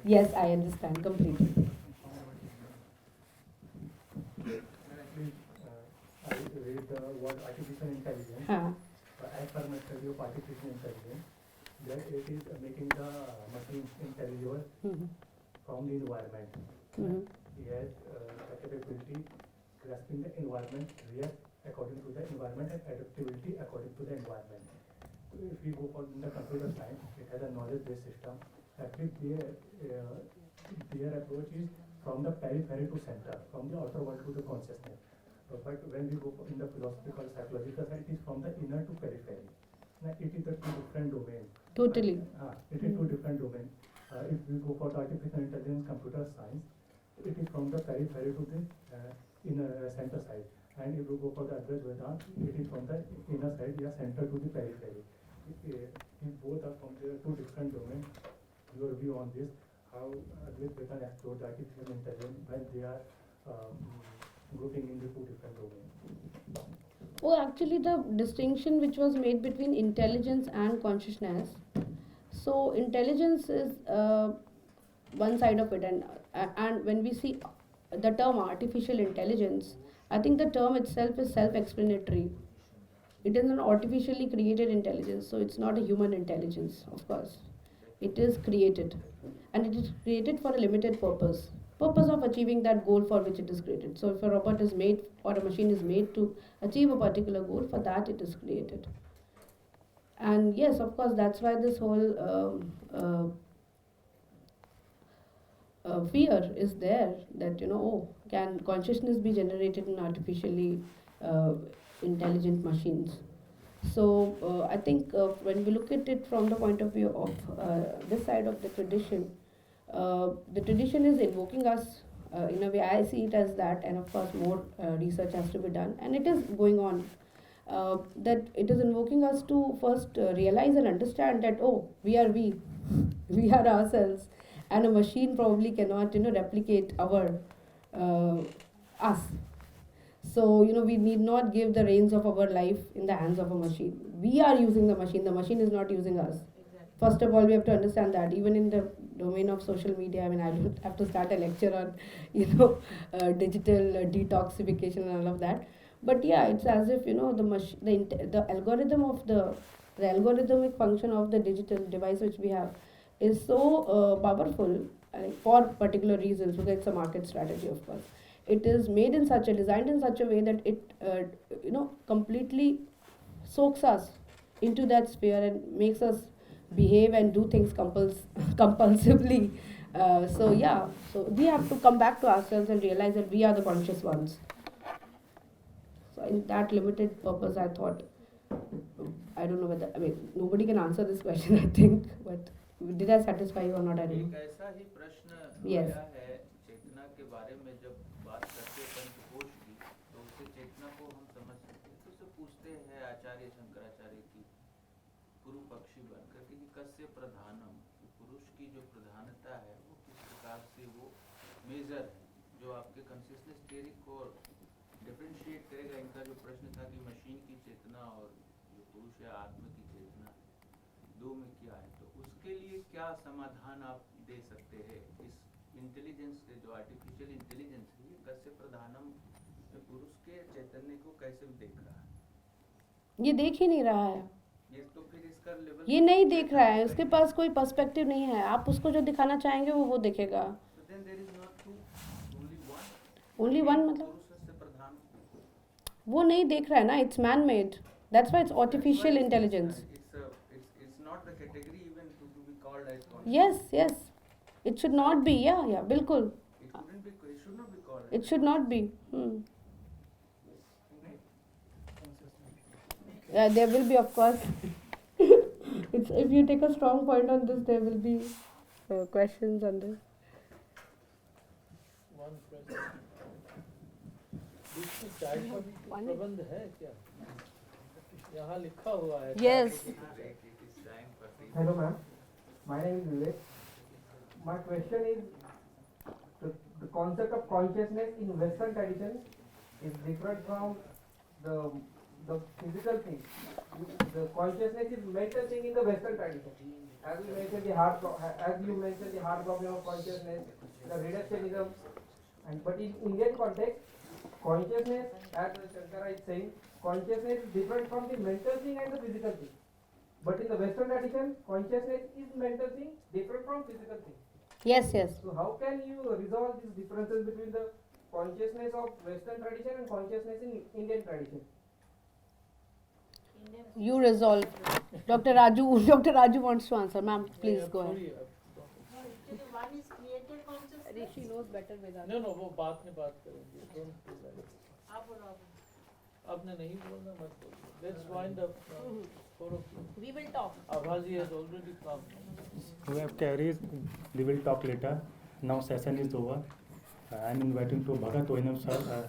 Yes, I understand completely. I read the word artificial intelligence. As per my study of artificial intelligence, that it is making the machine intelligible from the environment. He has capability grasping the environment, react according to the environment, and adaptability according to the environment. So if we go for the computer science, it has a knowledge-based system. Actually, their approach is from the periphery to center, from the outer world to the consciousness. But when we go in the philosophical, psychological side, it is from the inner to periphery. Now, it is a two different domains. Totally. It is two different domains. If we go for the artificial intelligence, computer science, it is from the periphery to the inner center side. And if we go for the Vedanta, it is from the inner side, center to the periphery. If both are from the two different domains, your view on this, how Vedanta explored the artificial intelligence when they are grouping in the two different domains? Oh, actually, the distinction which was made between intelligence and consciousness. So, intelligence is one side of it, and when we see the term artificial intelligence, I think the term itself is self-explanatory. It is an artificially created intelligence, so it's not a human intelligence, of course. It is created, and it is created for a limited purpose of achieving that goal for which it is created. So if a robot is made or a machine is made to achieve a particular goal, for that it is created. And yes, of course, that's why this whole fear is there, that can consciousness be generated in artificially intelligent machines. So I think when we look at it from the point of view of this side of the tradition is invoking us in a way. I see it as that, and of course more research has to be done, and it is going on. That it is invoking us to first realize and understand that we are ourselves, and a machine probably cannot replicate our us. So we need not give the reins of our life in the hands of a machine. We are using the machine is not using us. First of all, we have to understand that. Even in the domain of social media, I mean, I don't have to start a lecture on digital detoxification and all of that. But yeah, it's as if the algorithm of the algorithmic function of the digital device which we have is so powerful for particular reasons, because it's a market strategy, of course. It is designed in such a way that it completely soaks us into that sphere and makes us behave and do things compulsively. So we have to come back to ourselves and realize that we are the conscious ones. So in that limited purpose, I thought, I don't know whether, nobody can answer this question, I think, but did I satisfy you or not? I don't know. ऐसा ही प्रश्न Yes. आया है चेतना के बारे में। जब बात करते हैं पंचकोश की, तो उससे चेतना को हम समझ सकते हैं। तो उससे पूछते हैं आचार्य शंकराचार्य की पूर्व पक्षी बनकर कि कस्य प्रधानम, पुरुष की जो प्रधानता है वो किस प्रकार से वो मेजर है, जो आपके कंसिस्टेंस थियरी को डिफरेंशिएट करेगा। इनका जो प्रश्न था कि मशीन की चेतना और जो पुरुष या आत्मा की चेतना दो में क्या है, तो उसके लिए क्या समाधान आप दे सकते हैं? इस इंटेलिजेंस से, जो आर्टिफिशियल इंटेलिजेंस है, ये कस्य प्रधानम पुरुष के चैतन्य को कैसे देख रहा है? ये देख ही नहीं रहा है। ये तो फिर इसका लेवल ये नहीं देख रहा है, उसके पास कोई पर्सपेक्टिव नहीं है। आप उसको जो दिखाना चाहेंगे वो देखेगा। So then there is not two, only one. Only one मतलब पुरुष से प्रधान वो नहीं देख रहा है ना। It's man made, that's why it's artificial intelligence. it's not the category even to be called as conscious. Yes, it should not be. Yeah, बिल्कुल। It wouldn't be, it should not be called as It should not be. Yeah, there will be, of course. If you take a strong point on this, there will be questions on this. One question. बीच में चाय का प्रबंध है क्या? यहाँ लिखा हुआ है। Yes. Hello ma'am, my name is Vivek. My question is, the concept of consciousness in Western tradition is different from the physical thing. The consciousness is mental thing in the Western tradition. As you mentioned the hard problem of consciousness, the reductionism, but in Indian context, consciousness, as Shankara is saying, consciousness is different from the mental thing and the physical thing. But in the Western tradition, consciousness is mental thing, different from physical thing. Yes. So how can you resolve these differences between the consciousness of Western tradition and consciousness in Indian tradition? You resolve. Dr. Raju wants to answer. Ma'am, please go ahead. One is created consciousness. She knows better Vedanta. No, वो बात में बात करेंगे। Don't do that. आप बोलो। आपने नहीं बोलना, मत बोलिए। Let's wind up now. 4 o'clock. We will talk. Abhaji has already come. We have carried, we will talk later. Now session is over. I am inviting to Bhagat Oinam sir,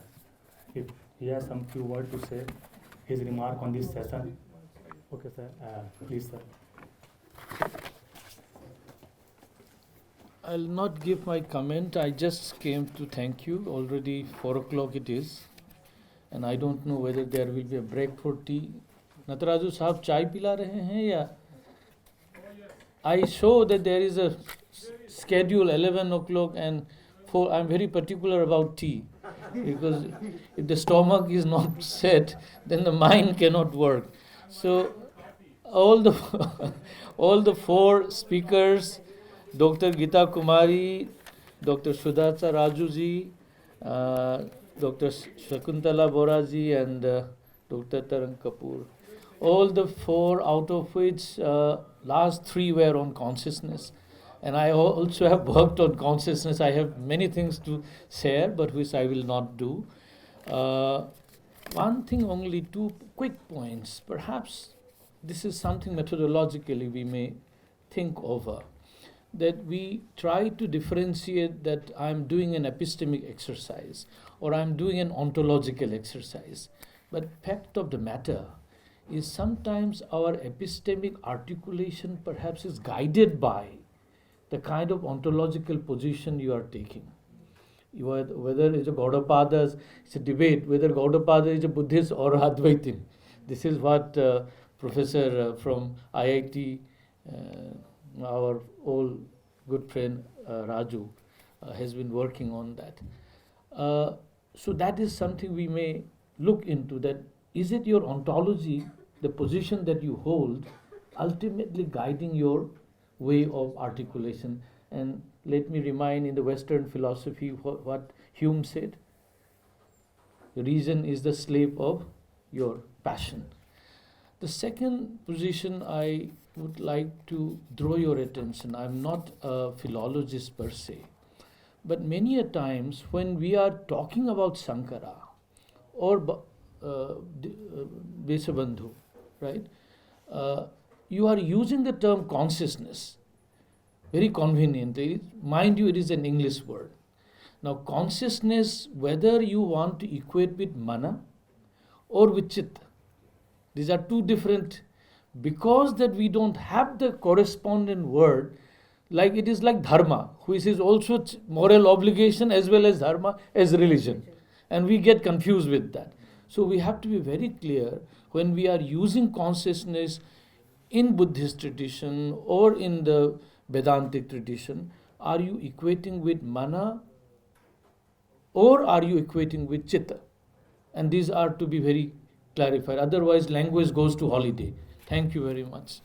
if he has some few words to say, his remark on this session. Okay sir, please sir. I'll not give my comment. I just came to thank you. Already 4 o'clock it is, and I don't know whether there will be a break for tea. Nataraju साहब चाय पिला रहे हैं या? I show that there is a schedule 11 o'clock and I'm very particular about tea. because if the stomach is not set, then the mind cannot work. So all the all the four speakers, Dr. Gita Kumari, Dr. Sudatsa Rajuji, Dr. Shakuntala Boraji, and Dr. Tarang Kapoor. All the four, out of which last three were on consciousness. And I also have worked on consciousness. I have many things to share, but which I will not do. One thing only, two quick points. Perhaps this is something methodologically we may think over. That we try to differentiate that I'm doing an epistemic exercise or I'm doing an ontological exercise. But fact of the matter is sometimes our epistemic articulation perhaps is guided by the kind of ontological position you are taking. Whether it's a Gaudapada, it's a debate whether Gaudapada is a Buddhist or Advaitin. This is what Professor from IIT, our old good friend Raju, has been working on that. So that is something we may look into, that is it your ontology, the position that you hold, ultimately guiding your way of articulation. And let me remind, in the Western philosophy, what Hume said: reason is the slave of your passion. The second position I would like to draw your attention, I'm not a philologist per se, but many a times when we are talking about Sankara or Desabandhu, right, you are using the term consciousness very conveniently. Mind you, it is an English word. Now, consciousness, whether you want to equate with mana or with chitta, these are two different, because that we don't have the correspondent word, like it is like dharma, which is also moral obligation as well as dharma as religion. And we get confused with that. So we have to be very clear when we are using consciousness in Buddhist tradition or in the Vedantic tradition, are you equating with mana or are you equating with chitta? And these are to be very clarified. Otherwise, language goes to holiday. Thank you very much.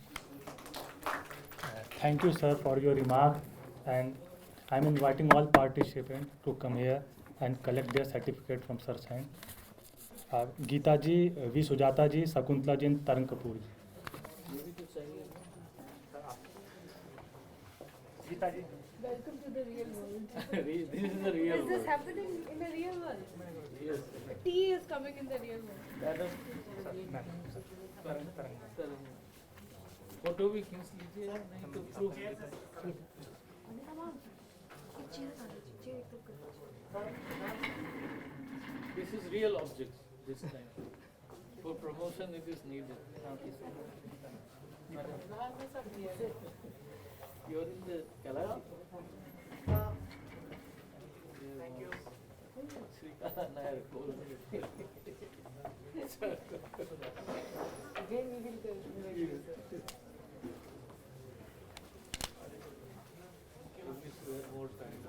Thank you, sir, for your remark. And I'm inviting all participants to come here and collect their certificate from Sir Sain. Geeta ji, V. Sujata ji, Sakuntala ji, and Tarang Kapoor ji. Geeta ji. Welcome to the real world. This is the real Is this world. happening in the real world? Yes. Tea is coming in the real world. That is photo भी खींच लीजिए, नहीं तो proof. This is real objects this time. For promotion it is needed. You are in the Kalashi. Thank you. Again we will continue. More time.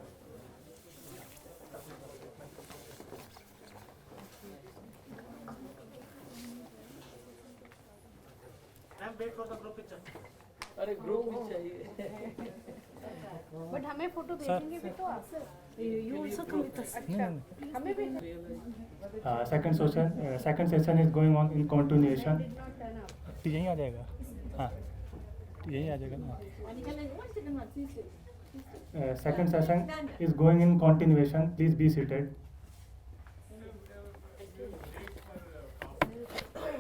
Wait for the group picture. अरे group भी चाहिए. But हमें photo भेजेंगे भी तो आप. You also come with us. अच्छा. हमें भी. Second session is going on in continuation. यहीं आ जाएगा. हाँ. यहीं आ जाएगा ना. Second session is going in continuation. Please be seated.